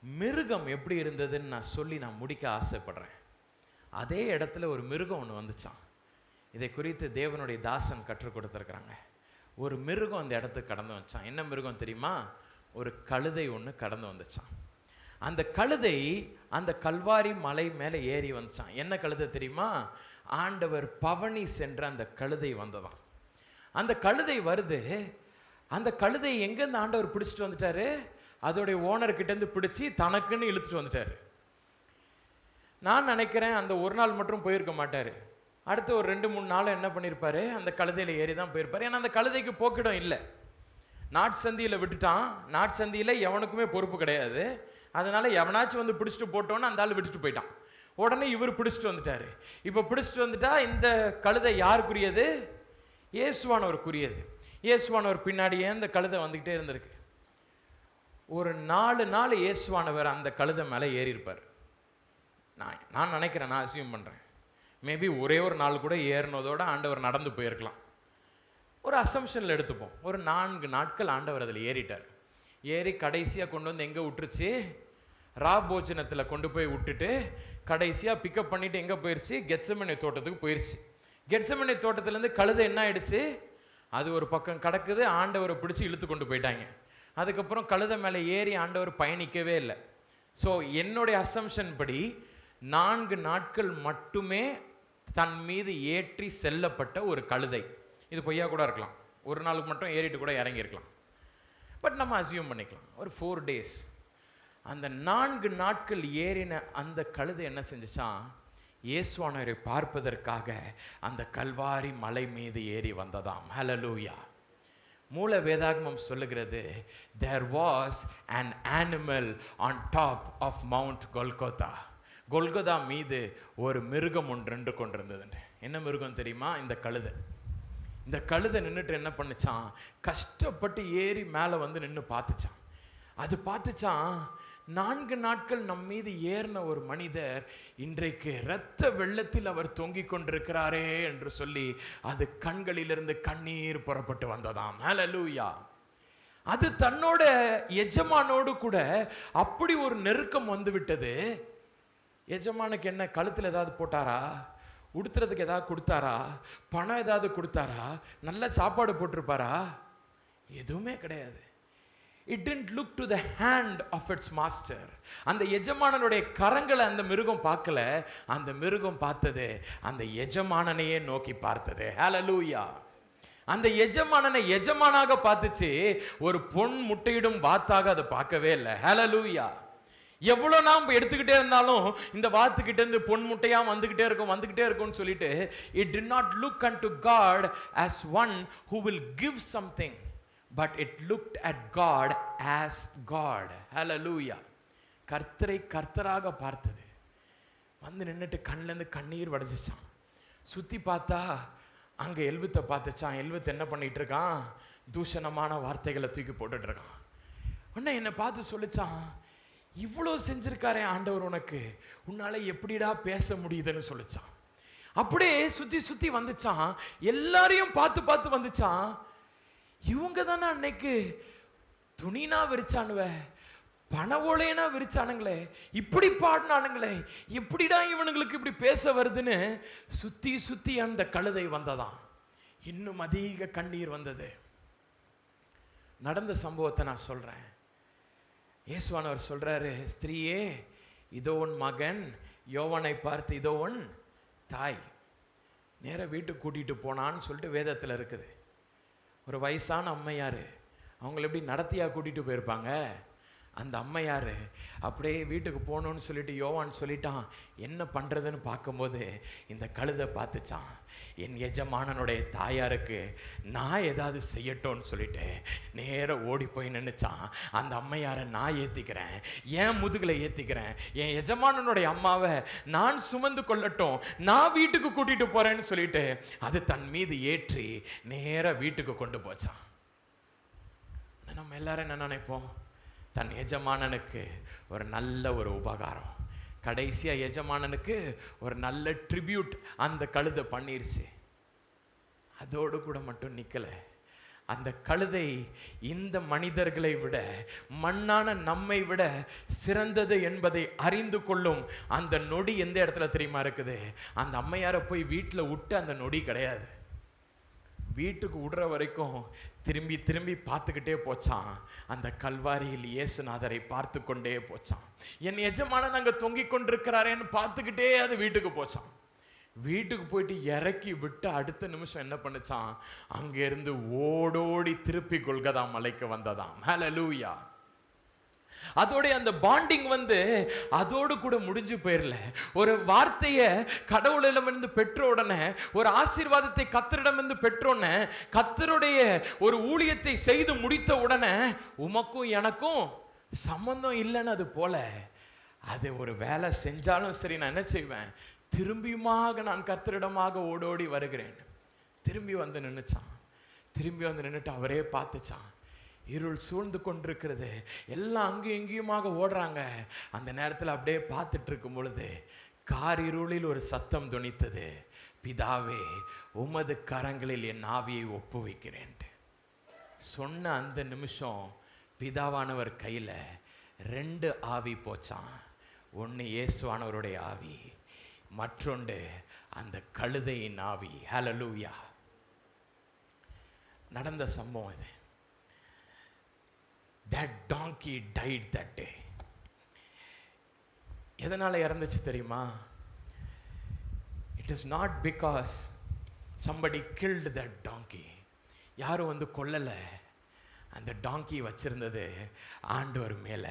மிருகம் எப்படி இருந்ததுன்னு நான் சொல்லி நான் முடிக்க ஆசைப்படுறேன். அதே இடத்துல ஒரு மிருகம் ஒன்று வந்துச்சான். இதை குறித்து தேவனுடைய தாசன் கற்றுக் கொடுத்துருக்குறாங்க. ஒரு மிருகம் அந்த இடத்துக்கு கடந்து வந்துச்சான். என்ன மிருகம் தெரியுமா? ஒரு கழுதை ஒன்று கடந்து வந்துச்சான். அந்த கழுதை அந்த கல்வாரி மலை மேலே ஏறி வந்துச்சான். என்ன கழுதை தெரியுமா? ஆண்டவர் பவனி சென்ற அந்த கழுதை வந்ததாம். அந்த கழுதை வருது. அந்த கழுதை எங்கேருந்து ஆண்டவர் பிடிச்சிட்டு வந்துட்டாரு? அதோடைய ஓனர்கிட்டேருந்து பிடிச்சி தனக்குன்னு இழுத்துட்டு வந்துட்டாரு. நான் நினைக்கிறேன் அந்த ஒரு நாள் மட்டும் போயிருக்க மாட்டார். அடுத்து ஒரு 2-3 நாள் என்ன பண்ணியிருப்பாரு? அந்த கழுதையில் ஏறி தான் போயிருப்பார். ஏன்னா அந்த கழுதைக்கு போக்கிடம் இல்லை. நாட்சந்தியில் விட்டுட்டான். நாட்சந்தியில் எவனுக்குமே பொறுப்பு கிடையாது. அதனால எவனாச்சும் வந்து பிடிச்சிட்டு போட்டோன்னு அந்த ஆள் விட்டுட்டு போயிட்டான். உடனே இவர் பிடிச்சிட்டு வந்துட்டாரு. இப்போ பிடிச்சிட்டு வந்துட்டா இந்த கழுதை யாருக்குரியது? இயேசுவானவருக்குரியது. இயேசுவானவர் பின்னாடியே இந்த கழுதை வந்துக்கிட்டே இருந்திருக்கு. ஒரு 4 நாள் இயேசுவானவர் அந்த கழுதை மேலே ஏறியிருப்பார். நான் நினைக்கிறேன், நான் அசியூம் பண்ணுறேன், மேபி ஒரே ஒரு நாள் கூட ஏறினதோட ஆண்டவர் நடந்து போயிருக்கலாம். ஒரு அசம்ஷனில் எடுத்துப்போம். ஒரு 4 நாட்கள் ஆண்டவர் அதில் ஏறிட்டார். ஏறி கடைசியாக கொண்டு வந்து எங்கே விட்டுருச்சு? ராபோஜனத்தில் கொண்டு போய் விட்டுட்டு கடைசியாக பிக்கப் பண்ணிவிட்டு எங்கே போயிடுச்சு? கெத்செமனே தோட்டத்துக்கு போயிடுச்சு. கெத்செமனே தோட்டத்துலேருந்து கழுதை என்ன ஆயிடுச்சு? அது ஒரு பக்கம் கிடக்குது. ஆண்டவரை பிடிச்சி இழுத்து கொண்டு போயிட்டாங்க. அதுக்கப்புறம் கழுதை மேலே ஏறி ஆண்டவர் பயணிக்கவே இல்லை. ஸோ என்னுடைய அசம்ஷன் படி 4 நாட்கள் மட்டுமே தன் மீது ஏற்றி செல்லப்பட்ட ஒரு கழுதை. இது பொய்யா கூட இருக்கலாம். ஒரு நாளுக்கு மட்டும் ஏறிட்டு கூட இறங்கியிருக்கலாம். பட் நம்ம அசியூம் பண்ணிக்கலாம் ஒரு 4 days. அந்த 4 நாட்கள் ஏறின அந்த கழுதை என்ன செஞ்சுச்சான்? இயேசுவானவரை பார்ப்பதற்காக அந்த கல்வாரி மலை மீது ஏறி வந்ததாம். ஹல்லேலூயா. மூல வேதாகமம் சொல்லுகிறது, there was an animal on top of Mount Golgotha. Golgotha மீது ஒரு மிருகம் ஒன்று நின்று கொண்டிருந்தது. என்ன மிருகம் தெரியுமா? இந்த கழுதை. இந்த கழுதை நின்றுட்டு என்ன பண்ணுச்சான்? கஷ்டப்பட்டு ஏறி மேலே வந்து நின்று பார்த்துச்சான். அது பார்த்துச்சான், 4 நாட்கள் நம் மீது ஏறின ஒரு மனிதர் இன்றைக்கு இரத்த வெள்ளத்தில் அவர் தொங்கிக் கொண்டிருக்கிறாரே என்று சொல்லி அது கண்களிலிருந்து கண்ணீர் புறப்பட்டு வந்ததாம். ஹல்லேலூயா. அது தன்னோட எஜமானோடு கூட அப்படி ஒரு நெருக்கம் வந்து விட்டது. எஜமானுக்கு என்ன கழுத்தில் ஏதாவது போட்டாரா? உடுத்துறதுக்கு ஏதாவது கொடுத்தாரா? பணம் ஏதாவது கொடுத்தாரா? நல்ல சாப்பாடு போட்டிருப்பாரா? எதுவுமே கிடையாது. It didn't look to the hand of its master. அந்த எஜமானனுடைய கரங்களை அந்த மிருகம் பார்க்கல. அந்த மிருகம் பார்த்தது அந்த எஜமானனையே நோக்கி பார்த்தது. ஹல்லேலூயா. அந்த எஜமானனை எஜமானாக பார்த்துச்சு. ஒரு பொன் முட்டையிடும் வாத்தாக அதை பார்க்கவே இல்லை. ஹல்லேலூயா. எவ்வளோ நாம் எடுத்துக்கிட்டே இருந்தாலும் இந்த வாத்துக்கிட்ட இருந்து பொன் முட்டையா வந்துகிட்டே இருக்கும்னு சொல்லிட்டு it did not look unto God as one who will give something, but it looked at God as God. Hallelujah. கர்த்தரை கர்த்தராக பார்த்தது. வந்து நின்றுட்டு கண்ணிலேருந்து கண்ணீர் வடிச்சிச்சான். சுற்றி பார்த்தா அங்கே எல்வித்தை பார்த்துச்சான். எல்வித்து என்ன பண்ணிட்டு இருக்கான்? தூஷணமான வார்த்தைகளை தூக்கி போட்டுட்டு இருக்கான். உடனே என்னை பார்த்து சொல்லிச்சான், இவ்வளோ செஞ்சிருக்காரே ஆண்டவர் உனக்கு, உன்னால எப்படிடா பேச முடியுதுன்னு சொல்லிச்சான். அப்படியே சுற்றி சுற்றி வந்துச்சான். எல்லாரையும் பார்த்து பார்த்து வந்துச்சான். இவங்க தானே அன்னைக்கு துணினா விரிச்சானுவ, பண ஓலைனா விரிச்சானுங்களே, இப்படி பாடினானுங்களே, எப்படிடா இவனுங்களுக்கு இப்படி பேச வருதுன்னு சுத்தி சுத்தி அந்த கழுதை வந்ததாம். இன்னும் அதிக கண்ணீர் வந்தது. நடந்த சம்பவத்தை நான் சொல்றேன். இயேசுவானவர் சொல்றாரு, ஸ்திரீயே இதோ உன் மகன், யோவானை பார்த்து இதோ உன் தாய். நேர வீட்டுக்கு கூட்டிட்டு போனான்னு சொல்லிட்டு வேதத்தில் இருக்குது. ஒரு வயசான அம்மையார், அவங்கள எப்படி நடத்தியா கூட்டிகிட்டு போயிருப்பாங்க? அந்த அம்மையார் அப்படியே வீட்டுக்கு போகணுன்னு சொல்லிட்டு யோவான் சொல்லிட்டான். என்ன பண்ணுறதுன்னு பார்க்கும்போது இந்த கழுதை பார்த்துச்சான். என் எஜமானனுடைய தாயாருக்கு நான் ஏதாவது செய்யட்டோன்னு சொல்லிட்டு நேராக ஓடி போய் நின்றுச்சான். அந்த அம்மையாரை நான் ஏற்றிக்கிறேன், ஏன் முதுகில் ஏற்றிக்கிறேன், என் எஜமானனுடைய அம்மாவை நான் சுமந்து கொள்ளட்டும், நான் வீட்டுக்கு கூட்டிகிட்டு போகிறேன்னு சொல்லிட்டு அது தன் மீது ஏற்றி நேராக வீட்டுக்கு கொண்டு போச்சான். நம்ம எல்லாரும் என்ன நினைப்போம்? தன் எஜமானனுக்கு ஒரு நல்ல ஒரு உபகாரம், கடைசியாக எஜமானனுக்கு ஒரு நல்ல ட்ரிபியூட் அந்த கழுதை பண்ணிருச்சு. அதோடு கூட மட்டும் நிற்கலை. அந்த கழுதை இந்த மனிதர்களை விட, மண்ணான நம்மை விட சிறந்தது என்பதை அறிந்து கொள்ளும் அந்த நொடி எந்த இடத்துல தெரியுமா இருக்குது? அந்த அம்மையாரை போய் வீட்டில் விட்டு அந்த நொடி கிடையாது. வீட்டுக்கு விடுற வரைக்கும் திரும்பி திரும்பி பார்த்துக்கிட்டே போச்சான். அந்த கல்வாரியில் இயேசுநாதரை பார்த்து கொண்டே போச்சான். என் எஜமானன் அங்கே தொங்கிக் கொண்டிருக்கிறாரேன்னு பார்த்துக்கிட்டே அது வீட்டுக்கு போச்சான். வீட்டுக்கு போயிட்டு இறக்கி விட்டு அடுத்த நிமிஷம் என்ன பண்ணுச்சான்? அங்கிருந்து ஓடோடி திருப்பி கொல்கதா மலைக்கு வந்ததாம். ஹல்லேலூயா. அதோட அந்த பாண்டிங் அதோடு கூட முடிஞ்சு போயிடல. ஒரு வார்த்தையை கடவுளிடமிருந்து பெற்ற உடனே, ஒரு ஆசீர்வாதத்தை கர்த்தரிடமிருந்து பெற்றோன்னு, கர்த்தருடைய ஒரு ஊழியத்தை செய்து முடித்த உடனே உமக்கும் எனக்கும் சம்பந்தம் இல்லைன்னு அது போல, அது ஒரு வேலை செஞ்சாலும் சரி, நான் என்ன செய்வேன்? திரும்பியுமாக நான் கர்த்தரிடமாக ஓடோடி வருகிறேன். திரும்பி வந்து நின்றுச்சான். திரும்பி வந்து நின்றுட்டு அவரே பார்த்துச்சான். இருள் சூழ்ந்து கொண்டிருக்கிறது, எல்லாம் அங்கேயும் இங்கேயுமாக ஓடுறாங்க. அந்த நேரத்தில் அப்படியே பார்த்துட்டு இருக்கும் பொழுது கார் இருளில் ஒரு சத்தம் துணித்தது, பிதாவே உமது கரங்களில் என் ஆவியை ஒப்புவிக்கிறேன்ட்டு சொன்ன அந்த நிமிஷம் பிதாவானவர் கையில் 2 ஆவி போச்சான். ஒன்று இயேசுவானவருடைய ஆவி, மற்றொன்று அந்த கழுதையின் ஆவி. ஹல்லேலூயா. நடந்த சம்பவம் இது. That donkey died that day. எதனால இறந்துச்சு தெரியுமா? It is not because somebody killed that donkey. யாரும் கொல்லல. அந்த டாங்கி வச்சிருந்தது ஆண்டவர் மேல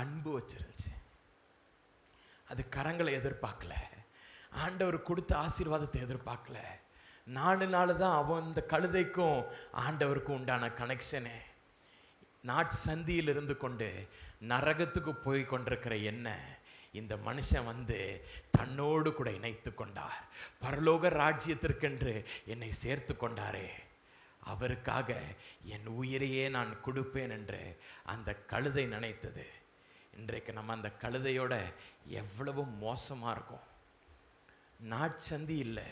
அன்பு வச்சிருந்துச்சு. அது கரங்களை எதிர்பார்க்கல, ஆண்டவர் கொடுத்த ஆசீர்வாதத்தை எதிர்பார்க்கல. 4 நாள் தான் அவன் இந்த கழுதைக்கும் ஆண்டவருக்கும் உண்டான கனெக்ஷனே. நாட்சந்தியில் இருந்து கொண்டு நரகத்துக்கு போய் கொண்டிருக்கிற என்ன இந்த மனுஷன் தன்னோடு கூட இணைத்து கொண்டார். பரலோக ராஜ்யத்திற்கென்று என்னை சேர்த்து கொண்டாரே, அவருக்காக என் உயிரையே நான் கொடுப்பேன் என்று அந்த கழுதை நினைத்தது. இன்றைக்கு நம்ம அந்த கழுதையோட எவ்வளவு மோசமாக இருக்கும். நாட்சந்தி இல்லை,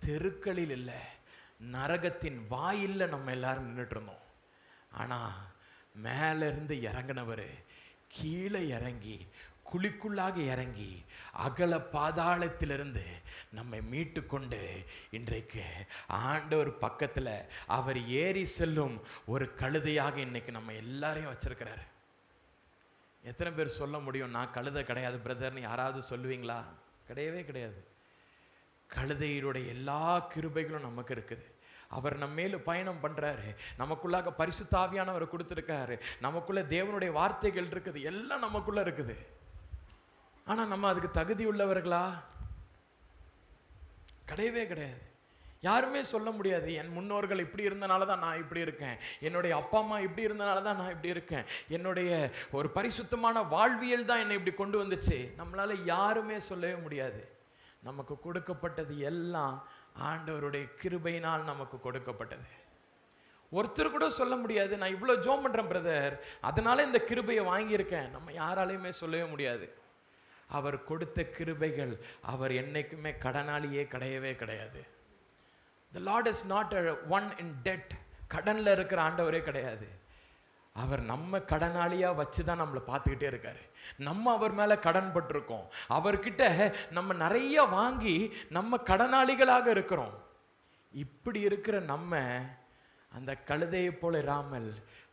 தெருக்களில் இல்லை, நரகத்தின் வாயில்ல நம்ம எல்லாரும் நின்றுட்டு இருந்தோம். ஆனால் மேலிருந்து இறங்கினவர் கீழே இறங்கி, குழிக்குள்ளாக இறங்கி, அகல பாதாளத்திலிருந்து நம்மை மீட்டு கொண்டு இன்றைக்கு ஆண்டவர் பக்கத்தில் அவர் ஏறி செல்லும் ஒரு கழுதையாக இன்னைக்கு நம்ம எல்லாரையும் வச்சிருக்கிறாரு. எத்தனை பேர் சொல்ல முடியும், நான் கழுதை கிடையாது பிரதர்னு யாராவது சொல்லுவீங்களா? கிடையவே கிடையாது. கழுதையினுடைய எல்லா கிருபைகளும் நமக்கு இருக்குது. அவர் நம்ம மேல பயணம் பண்றாரு, நமக்குள்ளாக பரிசுத்த ஆவியானவரை கொடுத்திருக்காரு, நமக்குள்ள தேவனுடைய வார்த்தைகள் இருக்குது, எல்லாம் நமக்குள்ள இருக்குது. ஆனா நம்ம அதுக்கு தகுதி உள்ளவர்களா? கிடையவே கிடையாது. யாருமே சொல்ல முடியாது, என் முன்னோர்கள் இப்படி இருந்தனால தான் நான் இப்படி இருக்கேன், என்னுடைய அப்பா அம்மா இப்படி இருந்தனால தான் நான் இப்படி இருக்கேன், என்னுடைய ஒரு பரிசுத்தமான வாழ்வியல் தான் என்னை இப்படி கொண்டு வந்துச்சு. நம்மளால யாருமே சொல்லவே முடியாது. நமக்கு கொடுக்கப்பட்டது எல்லாம் ஆண்டவருடைய கிருபையினால் நமக்கு கொடுக்கப்பட்டது. ஒருத்தர் கூட சொல்ல முடியாது, நான் இவ்வளோ ஜோம் பண்றேன் பிரதர், அதனால இந்த கிருபையை வாங்கியிருக்கேன். நம்ம யாராலையுமே சொல்லவே முடியாது. அவர் கொடுத்த கிருபைகள், அவர் என்னைக்குமே கடனாளியே கிடையவே கிடையாது. The Lord is not a one in debt. கடனில் இருக்கிற ஆண்டவரே கிடையாது. அவர் நம்ம கடனாளியாக வச்சு தான் நம்மளை பார்த்துக்கிட்டே இருக்காரு. நம்ம அவர் மேலே கடன் பட்டிருக்கோம். அவர்கிட்ட நம்ம நிறைய வாங்கி நம்ம கடனாளிகளாக இருக்கிறோம். இப்படி இருக்கிற நம்ம அந்த கழுதையை போல இராமல்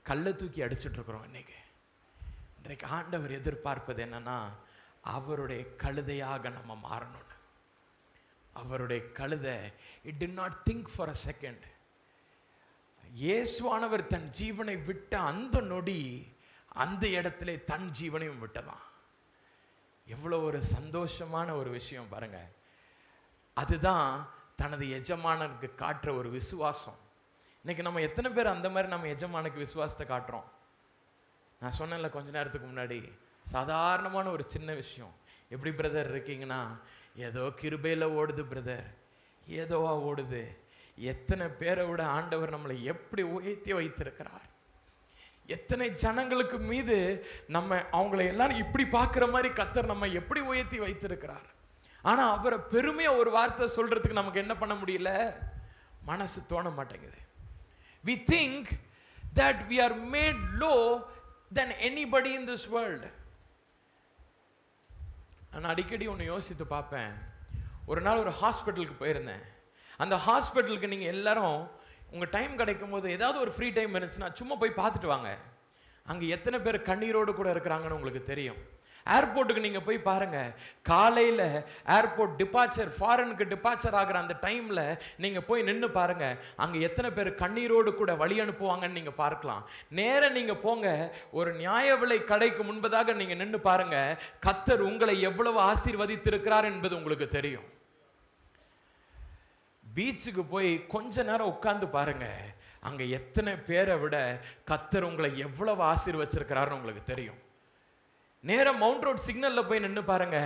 கல்லை தூக்கி அடிச்சுட்டு இருக்கிறோம். இன்றைக்கு ஆண்டவர் எதிர்பார்ப்பது என்னன்னா, அவருடைய கழுதையாக நம்ம மாறணும். அவருடைய கழுதை it did not think for a second. இயேசுவானவர் தன் ஜீவனை விட்ட அந்த நொடி அந்த இடத்துல தன் ஜீவனையும் விட்டதான். எவ்வளோ ஒரு சந்தோஷமான ஒரு விஷயம் பாருங்க. அதுதான் தனது எஜமானனுக்கு காட்டுற ஒரு விசுவாசம். இன்னைக்கு நம்ம எத்தனை பேர் அந்த மாதிரி நம்ம எஜமானுக்கு விசுவாசத்தை காட்டுறோம்? நான் சொன்னேன்ல கொஞ்ச நேரத்துக்கு முன்னாடி, சாதாரணமான ஒரு சின்ன விஷயம். எப்படி பிரதர் இருக்கீங்கன்னா, ஏதோ கிருபையில் ஓடுது பிரதர், ஏதோவா ஓடுது. எத்தனை பேரை விட ஆண்டவர் நம்மளை எப்படி உயர்த்தி வைத்திருக்கிறார். எத்தனை ஜனங்களுக்கு மீது நம்ம அவங்களை எல்லாம் இப்படி பார்க்குற மாதிரி கர்த்தர் நம்ம எப்படி உயர்த்தி வைத்திருக்கிறார். ஆனால் அவரை பெருமையா ஒரு வார்த்தை சொல்றதுக்கு நமக்கு என்ன பண்ண முடியல, மனசு தோண மாட்டேங்குது. we think that we are made low than anybody in this world. நான் அடிக்கடி ஒன்று யோசித்து பார்ப்பேன். ஒரு நாள் ஒரு ஹாஸ்பிட்டலுக்கு போயிருந்தேன். அந்த ஹாஸ்பிட்டலுக்கு நீங்கள் எல்லாரும் உங்கள் டைம் கிடைக்கும் போது ஏதாவது ஒரு ஃப்ரீ டைம் இருந்துச்சுன்னா சும்மா போய் பார்த்துட்டு வாங்க. அங்கே எத்தனை பேர் கண்ணீரோடு கூட இருக்கிறாங்கன்னு உங்களுக்கு தெரியும். ஏர்போர்ட்டுக்கு நீங்கள் போய் பாருங்கள். காலையில் ஏர்போர்ட் டிபார்ச்சர், ஃபாரினுக்கு டிபார்ச்சர் ஆகிற அந்த டைமில் நீங்கள் போய் நின்று பாருங்கள். அங்கே எத்தனை பேர் கண்ணீரோடு கூட வழி அனுப்புவாங்கன்னு நீங்கள் பார்க்கலாம். நேராக நீங்கள் போங்க, ஒரு நியாய விலை கடைக்கு முன்பதாக நீங்கள் நின்று பாருங்கள். கர்த்தர் உங்களை எவ்வளவு ஆசீர்வதித்திருக்கிறார் என்பது உங்களுக்கு தெரியும். பீச்சுக்கு போய் கொஞ்ச நேரம் உட்கார்ந்து பாருங்க, அங்க எத்தனை பேரை விட கர்த்தர் உங்களை எவ்வளவு ஆசீர்வச்சிருக்கிறாருன்னு உங்களுக்கு தெரியும். நேரம் மவுண்ட் ரோட் சிக்னல்ல போய் நின்று பாருங்க,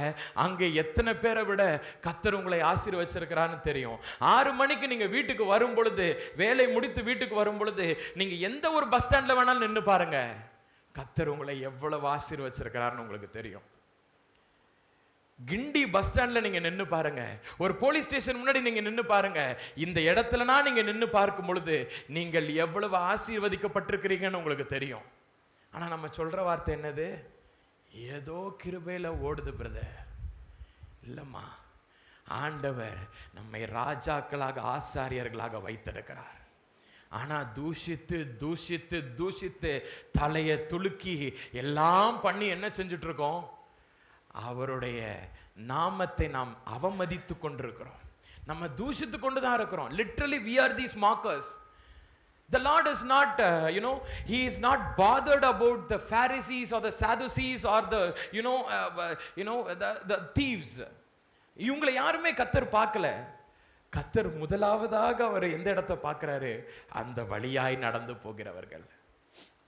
அங்கே எத்தனை பேரை விட கர்த்தர் உங்களை ஆசீர்வச்சிருக்கிறான்னு தெரியும். 6 மணிக்கு நீங்க வீட்டுக்கு வரும் பொழுது, வேலை முடித்து வீட்டுக்கு வரும் பொழுது, நீங்க எந்த ஒரு பஸ் ஸ்டாண்ட்ல வேணாலும் நின்று பாருங்க, கர்த்தர் உங்களை எவ்வளவு ஆசீர்வச்சிருக்கிறாருன்னு உங்களுக்கு தெரியும். கிண்டி பஸ் ஸ்டாண்ட்ல நீங்க நின்று பாருங்க, ஒரு போலீஸ் ஸ்டேஷன் முன்னாடி நீங்க நின்று பாருங்க, இந்த இடத்துலனா நீங்க நின்று பார்க்கும் பொழுது நீங்கள் எவ்வளவு ஆசீர்வதிக்கப்பட்டிருக்கிறீங்கன்னு உங்களுக்கு தெரியும். ஆனா நம்ம சொல்ற வார்த்தை என்னது? ஏதோ கிருபையில ஓடுது பிரதர். இல்லம்மா, ஆண்டவர் நம்மை ராஜாக்களாக ஆசாரியர்களாக வைத்திருக்கிறார். ஆனா தூஷித்து தூஷித்து தூஷித்து தலையை துலுக்கி எல்லாம் பண்ணி என்ன செஞ்சுட்டு இருக்கோம்? அவருடைய நாமத்தை நாம் அவமதித்து கொண்டிருக்கிறோம். நம்ம தூஷித்து கொண்டுதான் இருக்கிறோம். Literally we are these mockers. The Lord is not he is not bothered about the Pharisees or the Sadducees or the the thieves. இவங்களை யாருமே கர்த்தர் பார்க்கல. கர்த்தர் முதலாவதாக அவர் எந்த இடத்தை பார்க்கிறாரு? அந்த வழியாய் நடந்து போகிறவர்கள்.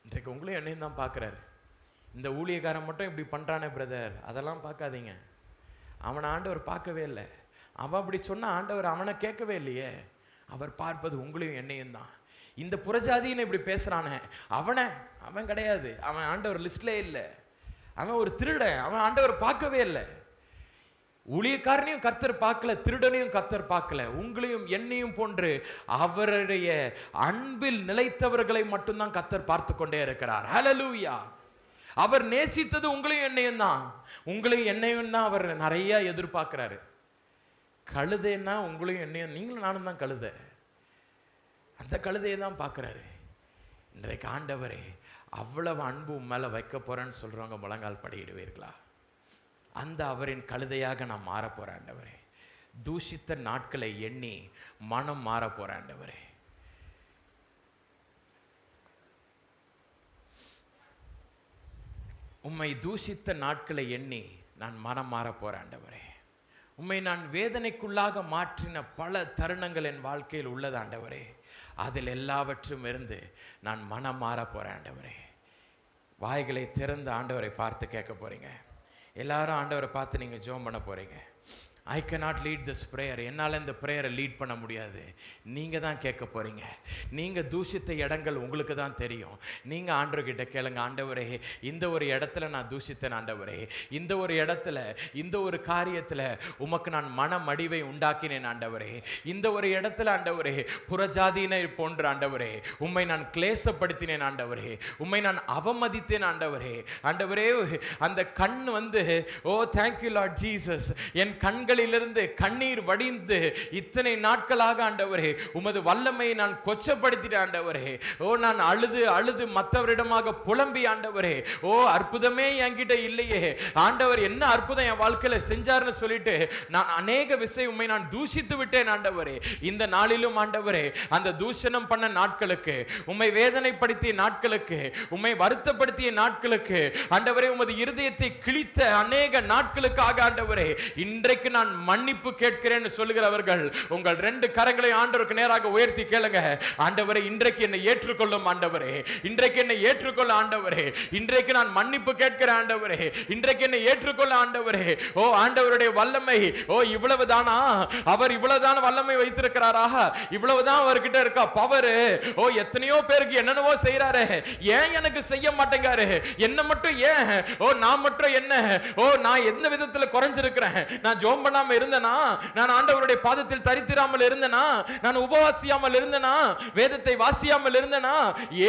இன்றைக்கு உங்களையும் என்னையும் தான் பார்க்கிறாரு. இந்த ஊழியக்காரன் மட்டும் இப்படி பண்றானே பிரதர், அதெல்லாம் பார்க்காதீங்க. அவனை ஆண்டவர் பார்க்கவே இல்லை. அவன் அப்படி சொன்ன ஆண்டவர் அவனை கேட்கவே இல்லையே. அவர் பார்ப்பது உங்களையும் என்னையும் தான். இந்த புறஜாதின்னு இப்படி பேசுறானே, அவன் கிடையாது. அவன் ஆண்டவர் லிஸ்ட்லே இல்லை. அவன் ஒரு திருடன். அவன் ஆண்டவர் பார்க்கவே இல்லை. ஊழியக்காரனையும் கர்த்தர் பார்க்கல, திருடனையும் கர்த்தர் பார்க்கல. உங்களையும் என்னையும் போன்று அவருடைய அன்பில் நிலைத்தவர்களை மட்டும்தான் கர்த்தர் பார்த்து கொண்டே இருக்கிறார். ஹல்லேலூயா. அவர் நேசித்தது உங்களையும் என்னையும் தான். உங்களையும் என்னையும் தான் அவர் நிறைய எதிர்பார்க்கிறாரு. கழுதைன்னா உங்களையும் என்னையும், நீங்களும் நானும் தான் கழுதை. அந்த கழுதையை தான் பார்க்கிறாரு. இன்றைக்கு ஆண்டவரே அவ்வளவு அன்பு மேல வைக்க போறேன்னு சொல்றவங்க முழங்கால் படியிடுவீர்களா? அந்த அவரின் கழுதையாக நான் மாற போறேன் ஆண்டவரே. தூஷித்த நாட்களை எண்ணி மனம் மாற போறேன் ஆண்டவரே. உம்மை தூஷித்த நாட்களை எண்ணி நான் மனம் மாற போறேன் ஆண்டவரே. உம்மை நான் வேதனைக்குள்ளாக மாற்றின பல தருணங்கள் என் வாழ்க்கையில் உள்ளது ஆண்டவரே. அதில் எல்லாவற்றும் இருந்து நான் மனம் மாற போறேன் ஆண்டவரே. வாய்களை திறந்து ஆண்டவரை பார்த்து கேட்க போறீங்க. எல்லாரும் ஆண்டவரை பார்த்து நீங்க ஜெபம் பண்ண போறீங்க. I cannot lead this prayer. என்னால் இந்த ப்ரேயரை லீட் பண்ண முடியாது. நீங்கள் தான் கேட்க போகிறீங்க. நீங்கள் தூஷித்த இடங்கள் உங்களுக்கு தான் தெரியும். நீங்கள் ஆண்டவர்கிட்ட கேளுங்க, ஆண்டவரே இந்த ஒரு இடத்துல நான் தூஷித்தேன் ஆண்டவரே, இந்த ஒரு இடத்துல இந்த ஒரு காரியத்தில் உமக்கு நான் மனமடிவை உண்டாக்கினேன் ஆண்டவரே, இந்த ஒரு இடத்துல ஆண்டவரே புறஜாதியினை போன்ற ஆண்டவரே உம்மை நான் கிளேசப்படுத்தினேன் ஆண்டவரே, உம்மை நான் அவமதித்தேன் ஆண்டவரே. ஆண்டவரே அந்த கண் ஓ தேங்க்யூ லார்ட் ஜீசஸ், என் கண்கள் இருந்து கண்ணீர் வடிந்து இத்தனை நாட்களாக ஆண்டவரே உமது வல்லமையை நான் கொச்சப்படுத்திட்டேன் ஆண்டவரே. ஓ நான் அழுது அழுது மற்றவரிடமாக புலம்பி ஆண்டவரே, ஓ அற்புதமே என்கிட்ட இல்லையே ஆண்டவர், என்ன அற்புதம் என் வாழ்க்கையில செஞ்சார்னு சொல்லிட்டு நான் அநேக விஷயம் உம்மை நான் தூஷித்து விட்டேன் ஆண்டவரே. இந்த நாளிலும் ஆண்டவரே அந்த தூஷணம் பண்ண நாட்களுக்கு, உம்மை வேதனைப்படுத்திய நாட்களுக்கு, உம்மை வருத்தப்படுத்திய நாட்களுக்கு ஆண்டவரே, உமது இருதயத்தை கிழித்த அநேக நாட்களுக்காக ஆண்டவரே இன்றைக்கு நான் மன்னிப்பு கேட்கிறேன்னு சொல்லுகிறவர்கள் உங்கள் 2 கரங்களை ஆண்டவருக்கு நேராக உயர்த்தி கேளுங்க. ஆண்டவரே இன்றைக்கு என்னை ஏற்றுக்கொள்ளும் ஆண்டவரே, இன்றைக்கு என்னை ஏற்றுக்கொள்ள ஆண்டவரே, இன்றைக்கு நான் மன்னிப்பு கேட்கிறேன் ஆண்டவரே, இன்றைக்கு என்னை ஏற்றுக்கொள்ள ஆண்டவரே. ஓ ஆண்டவருடைய வல்லமை, ஓ இவ்வளவுதானா? அவர் இவ்வளவுதான் வல்லமை வைத்திருக்கிறாரா? இவ்வளவுதான் அவர்கிட்ட இருக்கா பவர்? ஓ எத்தனையோ பேருக்கு என்னென்னவோ செய்யறாரு, ஏன் எனக்கு செய்ய மாட்டேங்காரு? என்ன மட்டும் ஏன்? ஓ நான் மட்டும் என்ன? ஓ நான் எந்த விதத்துல குறைஞ்சிருக்கிறேன்? நான் ஜோம் பண்ணாம இருந்தனா, நான் ஆண்டவருடைய பாதத்தில் தரித்திராமல் இருந்தனா, நான் உபவாசியாமல் இருந்தனா, வேதத்தை வாசியாமல் இருந்தனா,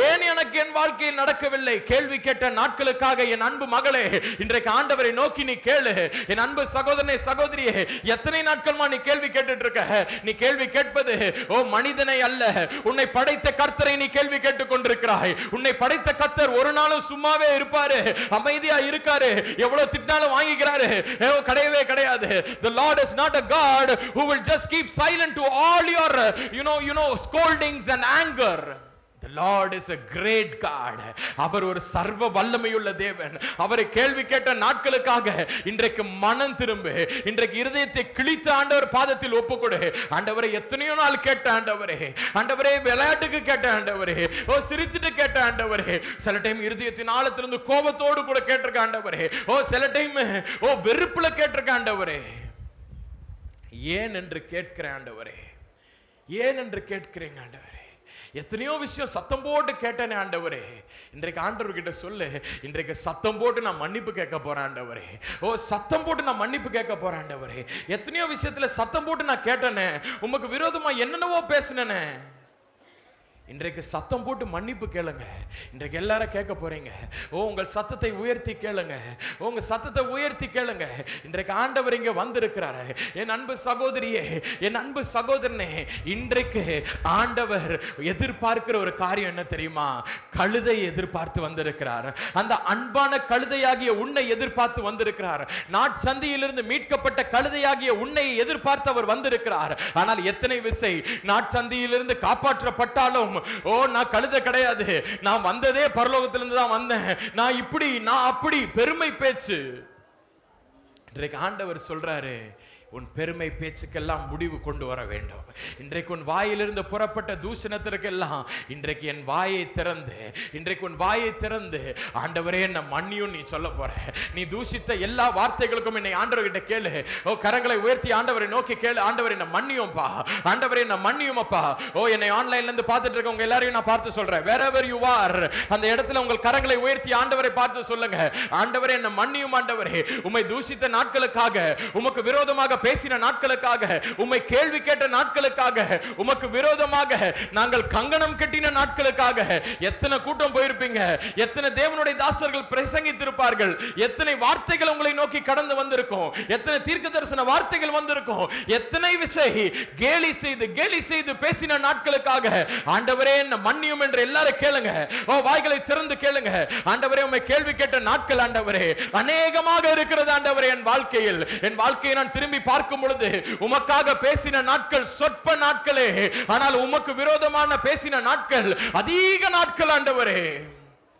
ஏன் எனக்கு என் வாழ்க்கையில் நடக்கவில்லை? கேள்வி கேட்ட நாட்களுக்காக என் அன்பு மகளே, இன்றைக்கு ஆண்டவரை நோக்கி நீ கேளு. என் அன்பு சகோதரனே, சகோதரியே, எத்தனை நாட்களமா நீ கேள்வி கேட்டுட்டு இருக்க? நீ கேள்வி கேட்பது மனிதனை அல்ல, உன்னை படைத்த கர்த்தரை நீ கேள்வி கேட்டுக் கொண்டிருக்கிறாய். உன்னை படைத்த கர்த்தர் ஒரு நாளும் சும்மாவே இருப்பாரு? அமைதியா இருக்காரு? எவ்வளவு திட்டினாலும் வாங்கிக்கிறாரு? கிடையவே கிடையாது. The Lord is not a God who will just keep silent to all your scoldings and anger. The Lord is a great God. அவர் ஒரு சர்வ வல்லமையுள்ள தேவன். அவரை கேள்வி கேட்ட நாட்களுக்காக இன்றைக்கு மனம் திரும்பு. இன்றைக்கு இருதயத்தை கிழித்து ஆண்டவர் பாதத்தில் ஒப்புக்கொடு. ஆண்டவரே, எத்தனையோ நாள் கேட்ட ஆண்டவரே, ஆண்டவரே விளையாட்டுக்கு கேட்ட ஆண்டவரே, சிரித்துட்டு கேட்ட ஆண்டவரே, சில டைம் இருதயத்தின் ஆழத்திலிருந்து கோபத்தோடு கூட கேட்டிருக்க ஆண்டவரே, சில டைம் வெறுப்புல கேட்டிருக்க ஆண்டவரே. ஏன் என்று கேட்கிற ஆண்டவரே, ஏன் என்று கேட்கிறேங்க ஆண்டவரே. எத்தனையோ விஷயம் சத்தம் போட்டு கேட்டேனே ஆண்டவரே. இன்றைக்கு ஆண்டவர்கிட்ட சொல்லு, இன்றைக்கு சத்தம் போட்டு நான் மன்னிப்பு கேட்க போறேன் ஆண்டவரே. சத்தம் போட்டு நான் மன்னிப்பு கேட்க போறேன் ஆண்டவரே. எத்தனையோ விஷயத்துல சத்தம் போட்டு நான் கேட்டேனே, உமக்கு விரோதமா என்னென்னவோ பேசினேனே. இன்றைக்கு சத்தம் போட்டு மன்னிப்பு கேளுங்க. இன்றைக்கு எல்லாரும் கேட்க போறீங்க. உங்கள் சத்தத்தை உயர்த்தி கேளுங்க. உங்க சத்தத்தை உயர்த்தி கேளுங்க. இன்றைக்கு ஆண்டவர் இங்க வந்திருக்கிறாரு. என் அன்பு சகோதரியே, என் அன்பு சகோதரனே, இன்றைக்கு ஆண்டவர் எதிர்பார்க்கிற ஒரு காரியம் என்ன தெரியுமா? கழுதை எதிர்பார்த்து வந்திருக்கிறார். அந்த அன்பான கழுதையாகிய உன்னை எதிர்பார்த்து வந்திருக்கிறார். நாட்சந்தியிலிருந்து மீட்கப்பட்ட கழுதையாகிய உன்னை எதிர்பார்த்து அவர் வந்திருக்கிறார். ஆனால் எத்தனை விசை நாட்சந்தியிலிருந்து காப்பாற்றப்பட்டாலும், நான் கழுதை கிடையாது, நான் வந்ததே பரலோகத்திலிருந்து தான் வந்தேன், நான் இப்படி நான் அப்படி பெருமை பேச்சு. இன்றைக்கு ஆண்டவர் சொல்றாரு, உன் பெருமை பேச்சுக்கெல்லாம் முடிவு கொண்டு வர வேண்டும். இன்றைக்கு உன் வாயிலிருந்து புறப்பட்ட தூஷணத்திற்கெல்லாம் இன்றைக்கு என் வாயை திறந்து, இன்றைக்கு உன் வாயை திறந்து, ஆண்டவரே என்ன மன்னியும் நீ சொல்ல போற. நீ தூஷித்த எல்லா வார்த்தைகளுக்கும் என்னை ஆண்டவர்கிட்ட கேளு. கரங்களை உயர்த்தி ஆண்டவரை நோக்கி கேளு. ஆண்டவர் என்ன மன்னியும்பா, ஆண்டவரே என்ன மன்னியுமப்பா. என்னை ஆன்லைன்ல இருந்து பார்த்துட்டு இருக்கவங்க எல்லாரையும் நான் பார்த்து சொல்றேன். wherever you are, அந்த இடத்துல உங்கள் கரங்களை உயர்த்தி ஆண்டவரை பார்த்து சொல்லுங்க, ஆண்டவரே என்ன மன்னியும் ஆண்டவரே. உம்மை தூஷித்த நாட்களுக்காக, உமக்கு விரோதமாக பேசின நாட்களுக்காக, உம்மை கேள்வி கேட்ட நாட்களுக்காக, உமக்கு விரோதமாக நாங்கள் கங்கணம் கட்டின நாட்களுக்காக எத்தனை கூட்டம் போயிருப்பீங்க, எத்தனை தேவனுடைய தாசர்கள் பிரசங்கித்திருப்பார்கள், எத்தனை வார்த்தைகள் உங்களை நோக்கி கடந்து வந்திருக்கும், எத்தனை தீர்க்க தரிசன வார்த்தைகள் வந்திருக்கும், எத்தனை விஷயம் கேலி செய்து பேசின நாட்களுக்காக ஆண்டவரே என்ன மன்னியும் என்று எல்லாரும் கேளுங்க. வாய்களை திறந்து கேளுங்க. ஆண்டவரே, உம்மை கேள்வி கேட்ட நாட்கள் ஆண்டவரே அநேகமாக இருக்கிறது ஆண்டவரே. என் வாழ்க்கையை நான் திரும்பி பார்க்கும் பொழுது உமக்காக பேசின நாட்கள் சொற்ப நாட்களே, ஆனால் உமக்கு விரோதமான பேசின நாட்கள் அதிக நாட்கள் ஆண்டவரே.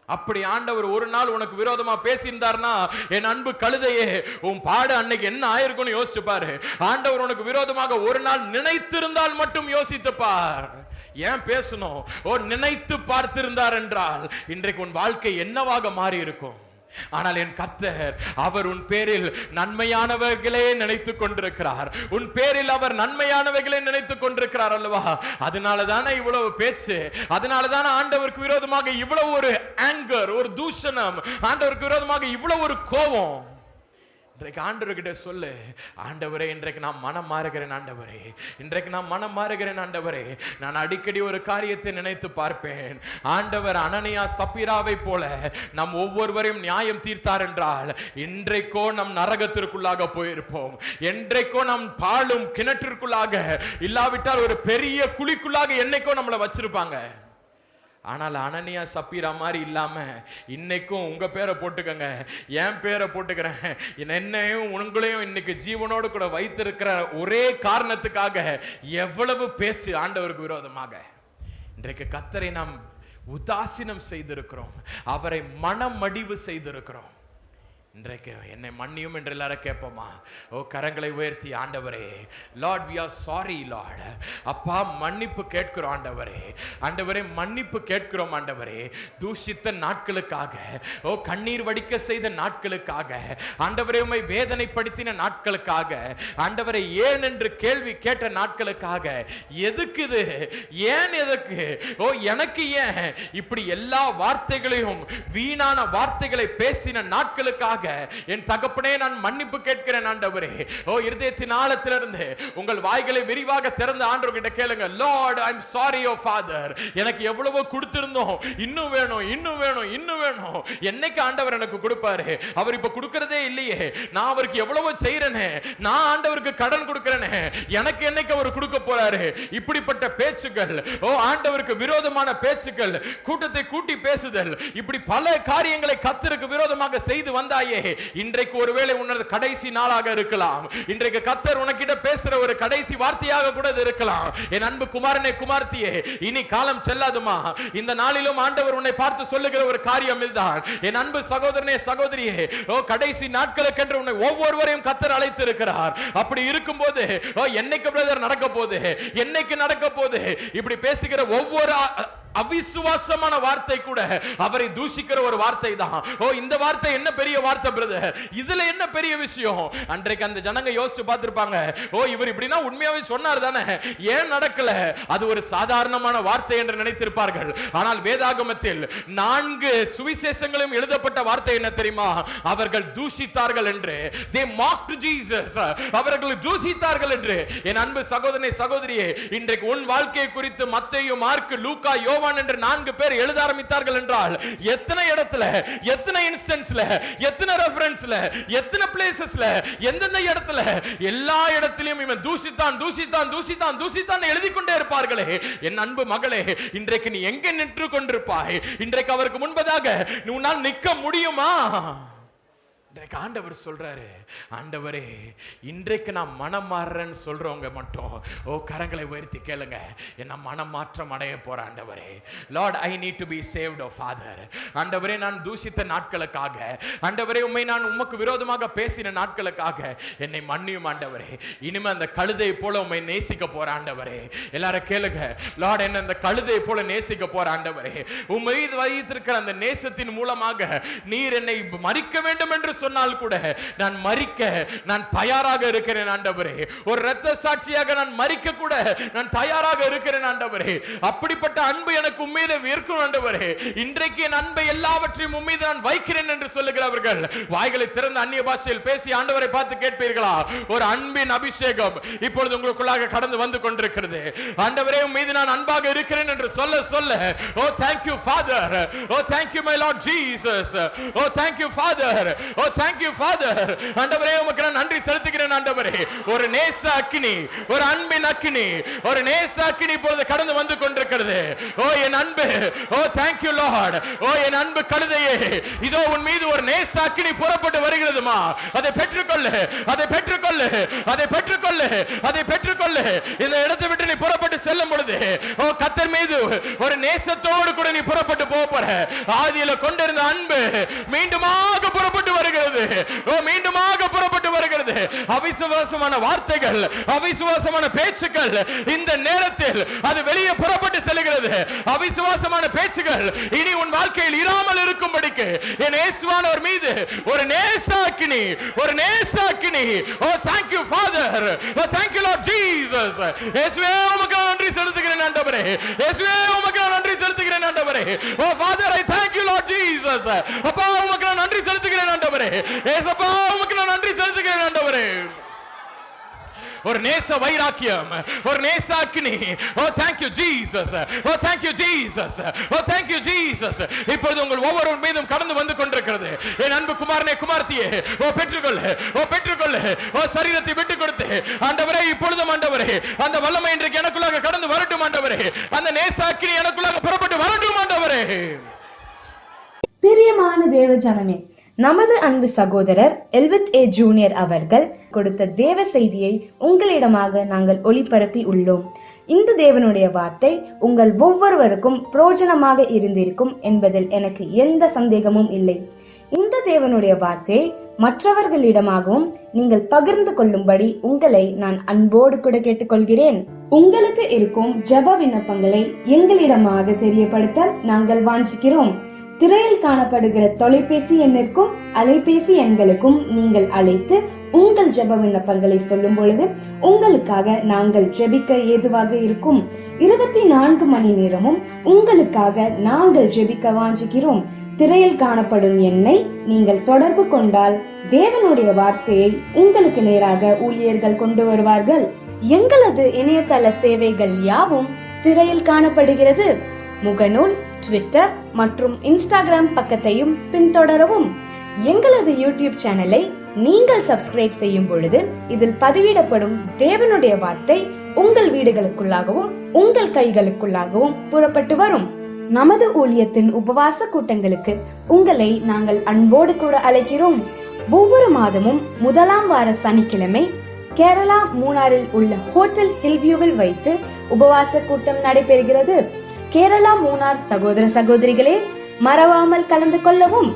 அப்படி ஆண்டவர் ஒரு நாள் உனக்கு விரோதமா பேசியிருந்தார்னா, என் அன்பு கழுதையே, உன் பாடு அன்னைக்கு என்ன ஆயிருக்கும்னு யோசிச்சு பாரு. ஆண்டவர் உனக்கு விரோதமாக ஒரு நாள் நினைத்திருந்தால் மட்டும் யோசித்து பார். ஏன் பேசணும்? நினைத்து பார்த்திருந்தார் என்றால் இன்றைக்கு உன் வாழ்க்கை என்னவாக மாறி இருக்கும். ஆனால் என் கர்த்தர், அவர் உன் பேரில் நன்மையானவர்களே நினைத்துக் கொண்டிருக்கிறார். உன் பேரில் அவர் நன்மையானவர்களே நினைத்துக் கொண்டிருக்கிறார் அல்லவா? அதனாலதானே இவ்வளவு பேச்சு, அதனாலதானே ஆண்டவருக்கு விரோதமாக இவ்வளவு ஒரு ஆங்கர், ஒரு தூஷணம், ஆண்டவருக்கு விரோதமாக இவ்வளவு ஒரு கோபம். இன்றைக்கு ஆண்டவர்கிட்ட சொல்லு, ஆண்டவரே இன்றைக்கு நான் மனம் மாறுகிறேன் ஆண்டவரே, இன்றைக்கு நான் மனம் மாறுகிறேன் ஆண்டவரே. நான் அடிக்கடி ஒரு காரியத்தை நினைத்து பார்ப்பேன். ஆண்டவர் அனனியா சப்பீராவை போல நம் ஒவ்வொருவரையும் நியாயம் தீர்த்தார் என்றால் இன்றைக்கோ நம் நரகத்திற்குள்ளாக போயிருப்போம். என்றைக்கோ நம் பாலும் கிணற்றிற்குள்ளாக, இல்லாவிட்டால் ஒரு பெரிய குழிக்குள்ளாக என்னைக்கோ நம்மளை வச்சிருப்பாங்க. ஆனால் அனனியா சப்பீரா மாதிரி இல்லாம இன்னைக்கும் உங்க பேரை போட்டுக்கங்க, என் பேரை போட்டுக்கிறேன், என்னையும் உங்களையும் இன்னைக்கு ஜீவனோடு கூட வைத்திருக்கிற ஒரே காரணத்துக்காக எவ்வளவு பேச்சு ஆண்டவருக்கு விரோதமாக. இன்றைக்கு கர்த்தரை நாம் உதாசீனம் செய்திருக்கிறோம், அவரை மனமடிவு செய்திருக்கிறோம். இன்றைக்கு என்னை மன்னியும் என்று எல்லாரும் கேட்போமா? கரங்களை உயர்த்தி, ஆண்டவரே, Lord we are sorry Lord, அப்பா மன்னிப்பு கேட்கிறோம் ஆண்டவரே, ஆண்டவரே மன்னிப்பு கேட்கிறோம் ஆண்டவரே. தூஷித்த நாட்களுக்காக, கண்ணீர் வடிக்க செய்த நாட்களுக்காக, ஆண்டவரே உம்மை வேதனைப்படுத்தின நாட்களுக்காக, ஆண்டவரே ஏன் என்று கேள்வி கேட்ட நாட்களுக்காக, எதுக்கு இது, ஏன் எதற்கு, எனக்கு ஏன் இப்படி எல்லா வார்த்தைகளையும் வீணான வார்த்தைகளை பேசின நாட்களுக்காக என் தகப்பனே நான் மன்னிப்பு கேட்கிறேன் ஆண்டவரே. ஓ இருதயத்தின் ஆழத்திலிருந்து உங்கள் வாய்களை விரிவாக திறந்து ஆண்டவர்கிட்ட கேளுங்க. Lord I am sorry O Father, எனக்கு எவ்வளவோ கொடுத்திருந்தோம், இன்னும் வேணும் இன்னும் வேணும் இன்னும் வேணும். என்னைக்கு ஆண்டவர் எனக்கு கொடுப்பாரு? அவர் இப்ப கொடுக்கறதே இல்லையே. நான் அவருக்கு எவ்வளவோ செய்யறேனே, நான் ஆண்டவருக்கு கடன் கொடுக்கிறேனே, எனக்கு என்னைக்கு அவர் கொடுக்க போறாரு? இப்படிப்பட்ட பேச்சுகள், ஓ ஆண்டவருக்கு விரோதமான பேச்சுகள், கூட்டத்தை கூட்டி பேசுதல், இப்படி பல காரியங்களை கர்த்தருக்கு விரோதமாக செய்து வந்தாயே. இன்றைக்கு ஒருவேளை உன்னது கடைசி நாளாக இருக்கலாம். இன்றைக்கு கர்த்தர் உனக்கிட்ட பேசுற ஒரு கடைசி வார்த்தையாக கூட இருக்கலாம். என் அன்பு குமாரனே குமார்த்தியே, இனி காலம் செல்லாதுமா. இந்த நாளிலும் ஆண்டவர் உன்னை பார்த்து சொல்லுகிற ஒரு காரியம் இதுதான். என் அன்பு சகோதரனே சகோதரியே, ஓ கடைசி நாட்களுக்கு என்று உன்னை ஒவ்வொருவரையும் கர்த்தர் அழைத்து இருக்கிறார். அப்படி இருக்கும்போது என்னைக்கு பிரதர் நடக்க போகுது, என்னைக்கு நடக்க போகுது? இப்படி பேசுகிற ஒவ்வொரு அவிசுவாசமான வார்த்தை கூட அவரை தூஷிக்கிற ஒரு வார்த்தை தான். ஓ இந்த வார்த்தை என்ன பெரிய வார்த்தை பிரதர், இதுல என்ன பெரிய விஷயம்? அன்றைக்கு அந்த ஜனங்க யோசிச்சு பார்த்திருப்பாங்க, ஓ இவர் இப்படின்னா உண்மையாவே சொன்னார் தானே, ஏன் நடக்கல? அது ஒரு சாதாரணமான வார்த்தை என்று நினைத்திருப்பார்கள். ஆனால் வேதாகமத்தில் 4 சுவிசேஷங்களும் எழுதப்பட்ட வார்த்தை என்ன தெரியுமா? அவர்கள் தூஷித்தார்கள் என்று. they mocked Jesus, அவர்கள் தூஷித்தார்கள் என்று. என் அன்பு சகோதரனே சகோதரியே, இன்றைக்கு உன் வாழ்க்கையை குறித்து மத்தேயு, மார்க், லூக்கா, யோவான் என்று 4 பேர் எழுத ஆரம்பித்தார்கள் என்றால் எத்தனை இடத்துல, எத்தனை இன்ஸ்டன்ஸ்ல, எத்தனை ரெஃபரன்ஸ்ல, எத்தனை பிளேசஸ்ல, எந்தெந்த இடத்துல, எல்லா இடத்திலும் இவன் தூஷித்தான் தூஷித்தான் தூஷித்தான் தூஷித்தான் எழுதி கொண்டே இருப்பார்களே. என் அன்பு மகளே, இன்றைக்கு நீ எங்க நின்று கொண்டிருப்பாய்? இன்றைக்கு அவருக்கு முன்பதாக உன்னால் நிற்க முடியுமா? இன்றைக்கு ஆண்டவர் சொல்றாரு, ஆண்டவரே இன்றைக்கு நான் மனம் மாறுறேன்னு சொல்றவங்க மட்டும் ஓ கரங்களை உயர்த்தி கேளுங்க, என்ன மனம் மாற்றம் அடைய போற ஆண்டவரே. Lord I need to be saved O Father. ஆண்டவரே நான் தூஷித்த நாட்களுக்காக, ஆண்டவரே உம்மை நான் உமக்கு விரோதமாக பேசின நாட்களுக்காக என்னை மன்னியும் ஆண்டவரே. இனிமே அந்த கழுதை போல உம்மை நேசிக்க போற ஆண்டவரே. எல்லாரும் கேளுங்க, லார்ட் என்ன அந்த கழுதை போல நேசிக்க போற ஆண்டவரே. உம்மை வைத்திருக்கிற அந்த நேசத்தின் மூலமாக நீர் என்னை மறிக்க வேண்டும் என்று சொன்னால் கூட நான் மரிக்க நான் தயாராக இருக்கிறேன் ஆண்டவரே. ஒரு இரத்த சாட்சியாக நான் மரிக்க கூட நான் தயாராக இருக்கிறேன் ஆண்டவரே. அப்படிப்பட்ட அன்பு எனக்கு உம்மீது இருக்கும் ஆண்டவரே. இன்றைக்கு என் அன்பை எல்லாவற்றையும் உம்மீது நான் வைக்கிறேன் என்று சொல்லுகிறவர்கள் வாய்களை திறந்து அந்நிய பாஷையில் பேசி ஆண்டவரை பார்த்து கேட்பீர்களா? ஒரு அன்பின் அபிஷேகம் இப்பொழுது உங்களுக்குள்ளாக கடந்து வந்து கொண்டிருக்கிறது. ஆண்டவரே உம்மீது நான் அன்பாக இருக்கிறேன் என்று சொல்ல சொல்ல, ஓ thank you father, oh thank you my lord jesus, oh thank you father, oh thank you father. ஆண்டவரே உமக்கு நான் நன்றி செலுத்துகிறேன் ஆண்டவரே. ஒரு நேச அக்கினி, ஒரு அன்பின் அக்கினி, ஒரு நேச அக்கினி இப்பொழுது கடந்து வந்து கொண்டிருக்கிறது. ஓ என் அன்பு, ஓ thank you lord, ஓ என் அன்பு கழுதையே, இதோ உன் மீது ஒரு நேச அக்கினி புறப்பட்டு வருகிறதுமா. அதை பெற்றுக்கொள்ளு, அதை பெற்றுக்கொள்ளு, அதை பெற்றுக்கொள்ளு, அதை பெற்றுக்கொள்ளு. இந்த இடத்தை விட்டு நீ புறப்பட்டு செல்லும் பொழுது ஓ கர்த்தர் மீது ஒரு நேசத்தோடு கூட நீ புறப்பட்டு போற. ஆதியில கொண்டிருந்த அன்பு மீண்டுமாக புறப்பட்டு வருகிறது. ஓ மீண்டுமாக புறப்பட்டு வருகிறது. அவிசுவாசமான வார்த்தைகள், அவிசுவாசமான பேச்சுக்கள் இந்த நேரத்தில் அது வெளியே புறப்பட்டு செல்கிறது. அவிசுவாசமான பேச்சுகள் இனி உன் வாழ்க்கையில் இராமல் இருக்கும்படிக்கு என் இயேசுவானவர் மீது ஒரு நேசாக்கினி, ஒரு நேசாக்கினி. ஓ thank you father, oh thank you lord jesus. இயேசுவே உமக்கு நன்றி செலுத்துகிறேன் ஆண்டவரே. இயேசுவே உமக்கு நன்றி செலுத்துகிறேன் ஆண்டவரே. ஓ father I thank you lord jesus. அப்பா உமக்கு நன்றி செலுத்துகிறேன் ஆண்டவரே. ஏசப்பா உமக்கு நன்றி செலுத்துகிறேன் ஆண்டவரே. ஒரு நேச வைராக்கியம், ஒரு நேச அக்கினி. ஓ thank you jesus, oh thank you jesus, oh thank you jesus. இப்பொழுது உங்கள் ஒவ்வொருவர் மீதும் கடந்து வந்து கொண்டிருக்கிறது. என் அன்பு குமாரனே குமார்த்தியே, ஓ பெற்றுக்கொள்ளு, ஓ பெற்றுக்கொள்ளு. ஓ சரீரத்தை விட்டு கொடுத்து ஆண்டவரே இப்பொழுதும் ஆண்டவரே அந்த வல்லமை இன்றைக்கு எனக்குள்ளாக கடந்து வரட்டும் ஆண்டவரே. அந்த நேச அக்கினி எனக்குள்ளாக புறப்பட்டு வரட்டும் ஆண்டவரே. பிரியமான தேவ ஜனமே, நமது அன்பு சகோதரர் எல்வித் ஏ ஜூனியர் அவர்கள் கொடுத்த தேவ செய்தியை உங்களிடமாக நாங்கள் ஒளிபரப்பி உள்ளோம். இந்த தேவனுடைய வார்த்தை உங்கள் ஒவ்வொருவருக்கும் பிரயோஜனமாக இருந்திருக்கும் என்பதில் எனக்கு எந்த சந்தேகமும் இல்லை. இந்த தேவனுடைய வார்த்தையை மற்றவர்களிடமாகவும் நீங்கள் பகிர்ந்து கொள்ளும்படி உங்களை நான் அன்போடு கூட கேட்டுக்கொள்கிறேன். உங்களுக்கு இருக்கும் ஜெப விண்ணப்பங்களை எங்களிடமாக தெரியப்படுத்த நாங்கள் வாஞ்சிக்கிறோம். திரையில் காணப்படுகிற தொலைபேசி எண்ணிற்கும் அலைபேசி எண்களுக்கும் நீங்கள் அழைத்து உங்கள் ஜெப விண்ணப்பங்களை சொல்லும் பொழுது உங்களுக்காக நாங்கள் ஜெபிக்க ஏதுவாக இருக்கும். 24 மணி நேரமும் உங்களுக்காக நாங்கள் ஜெபிக்க வாஞ்சிக்கிறோம். திரையில் காணப்படும் எண்ணை நீங்கள் தொடர்பு கொண்டால் தேவனுடைய வார்த்தையை உங்களுக்கு நேராக ஊழியர்கள் கொண்டு வருவார்கள். எங்களது இணையதள சேவைகள் யாவும் திரையில் காணப்படுகிறது. முகநூல், ட்விட்டர் மற்றும் இன்ஸ்டாகிராம் பக்கத்தையும் பின்தொடரவும். எங்களது யூடியூப் சேனலை நீங்கள் சப்ஸ்கிரைப் செய்யும் பொழுது இதில் பதிவிடப்படும் தேவனுடைய வார்த்தை உங்கள் வீடுகளுக்குள்ளாகவும் உங்கள் கைகளுக்குள்ளாகவும் புறப்பட்டு வரும். நமது ஊழியத்தின் உபவாச கூட்டங்களுக்கு உங்களை நாங்கள் அன்போடு கூட அழைக்கிறோம். ஒவ்வொரு மாதமும் 1ஆம் வார சனிக்கிழமை கேரளா மூணாரில் உள்ள ஹோட்டல் ஹில்வியூவில் வைத்து உபவாச கூட்டம் நடைபெறுகிறது. கேரளா மூணார் சகோதர சகோதரிகளே, மறவாமல் கலந்து கொள்ளவும்.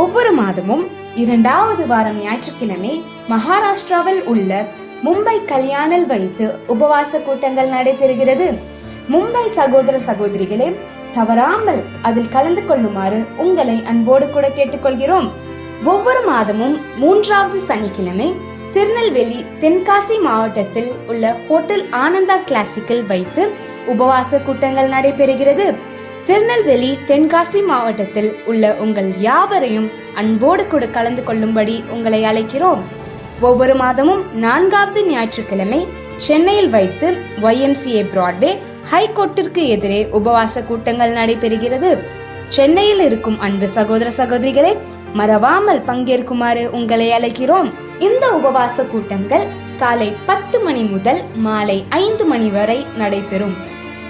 ஒவ்வொரு மாதமும் 2வது வாரம் ஞாயிற்றுக்கிழமை மகாராஷ்டிராவில் உள்ள மும்பை கல்யாணில் வைத்து உபவாச கூட்டங்கள் நடைபெறுகிறது. மும்பை சகோதர சகோதரிகளே, தவறாமல் அதில் கலந்து கொள்ளுமாறு உங்களை அன்போடு கூட கேட்டுக்கொள்கிறோம். ஒவ்வொரு மாதமும் 3வது சனிக்கிழமை திருநெல்வேலி தென்காசி மாவட்டத்தில் உள்ள ஹோட்டல் ஆனந்தா கிளாசிக்கில் வைத்து உபவாச கூட்டங்கள் நடைபெறுகிறது. திருநெல்வேலி தென்காசி மாவட்டத்தில் உள்ள உங்கள் யாவரையும் அன்போடு கூட கலந்து கொள்ளும்படி உங்களை அழைக்கிறோம். ஒவ்வொரு மாதமும் 4வது ஞாயிற்றுக்கிழமை சென்னையில் வைத்து YMCA பிராட்வே ஹைகோர்ட்டிற்கு எதிரே உபவாச கூட்டங்கள் நடைபெறுகிறது. சென்னையில் இருக்கும் அன்பு சகோதர சகோதரிகளை மறவாமல் பங்கேற்குமாறு உங்களை அழைக்கிறோம். இந்த உபவாச கூட்டங்கள் காலை 10 மணி முதல் மாலை 5 மணி வரை நடைபெறும்.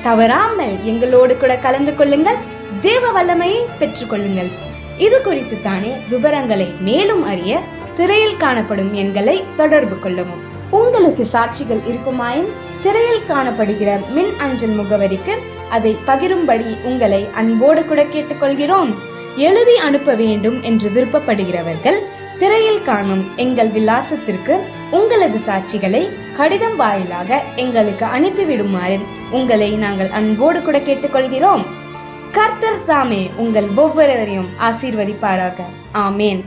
தவறாமல் எங்களோடு கூட கலந்து கொள்ளுங்கள். தேவ வல்லமையை பெற்றுக் கொள்ளுங்கள். இது குறித்து தானே விவரங்களை மேலும் அறிய திரையில் காணப்படும் எண்களை தொடர்பு கொள்ளவும். உங்களுக்கு சாட்சிகள் இருக்குமாயின் திரையில் காணப்படுகிற மின் அஞ்சல் முகவரிக்கு அதை பகிரும்படி உங்களை அன்போடு கூட கேட்டுக்கொள்கிறோம். எழுதி அனுப்ப வேண்டும் என்று விருப்பப்படுகிறவர்கள் திரையில் காணும் எங்கள் விலாசத்திற்கு உங்களது சாட்சிகளை கடிதம் வாயிலாக எங்களுக்கு அனுப்பிவிடுமாறு உங்களை நாங்கள் அன்போடு கூட கேட்டுக்கொள்கிறோம். கர்த்தர் தாமே உங்கள் ஒவ்வொருவரையும் ஆசீர்வதிப்பாராக. ஆமேன்.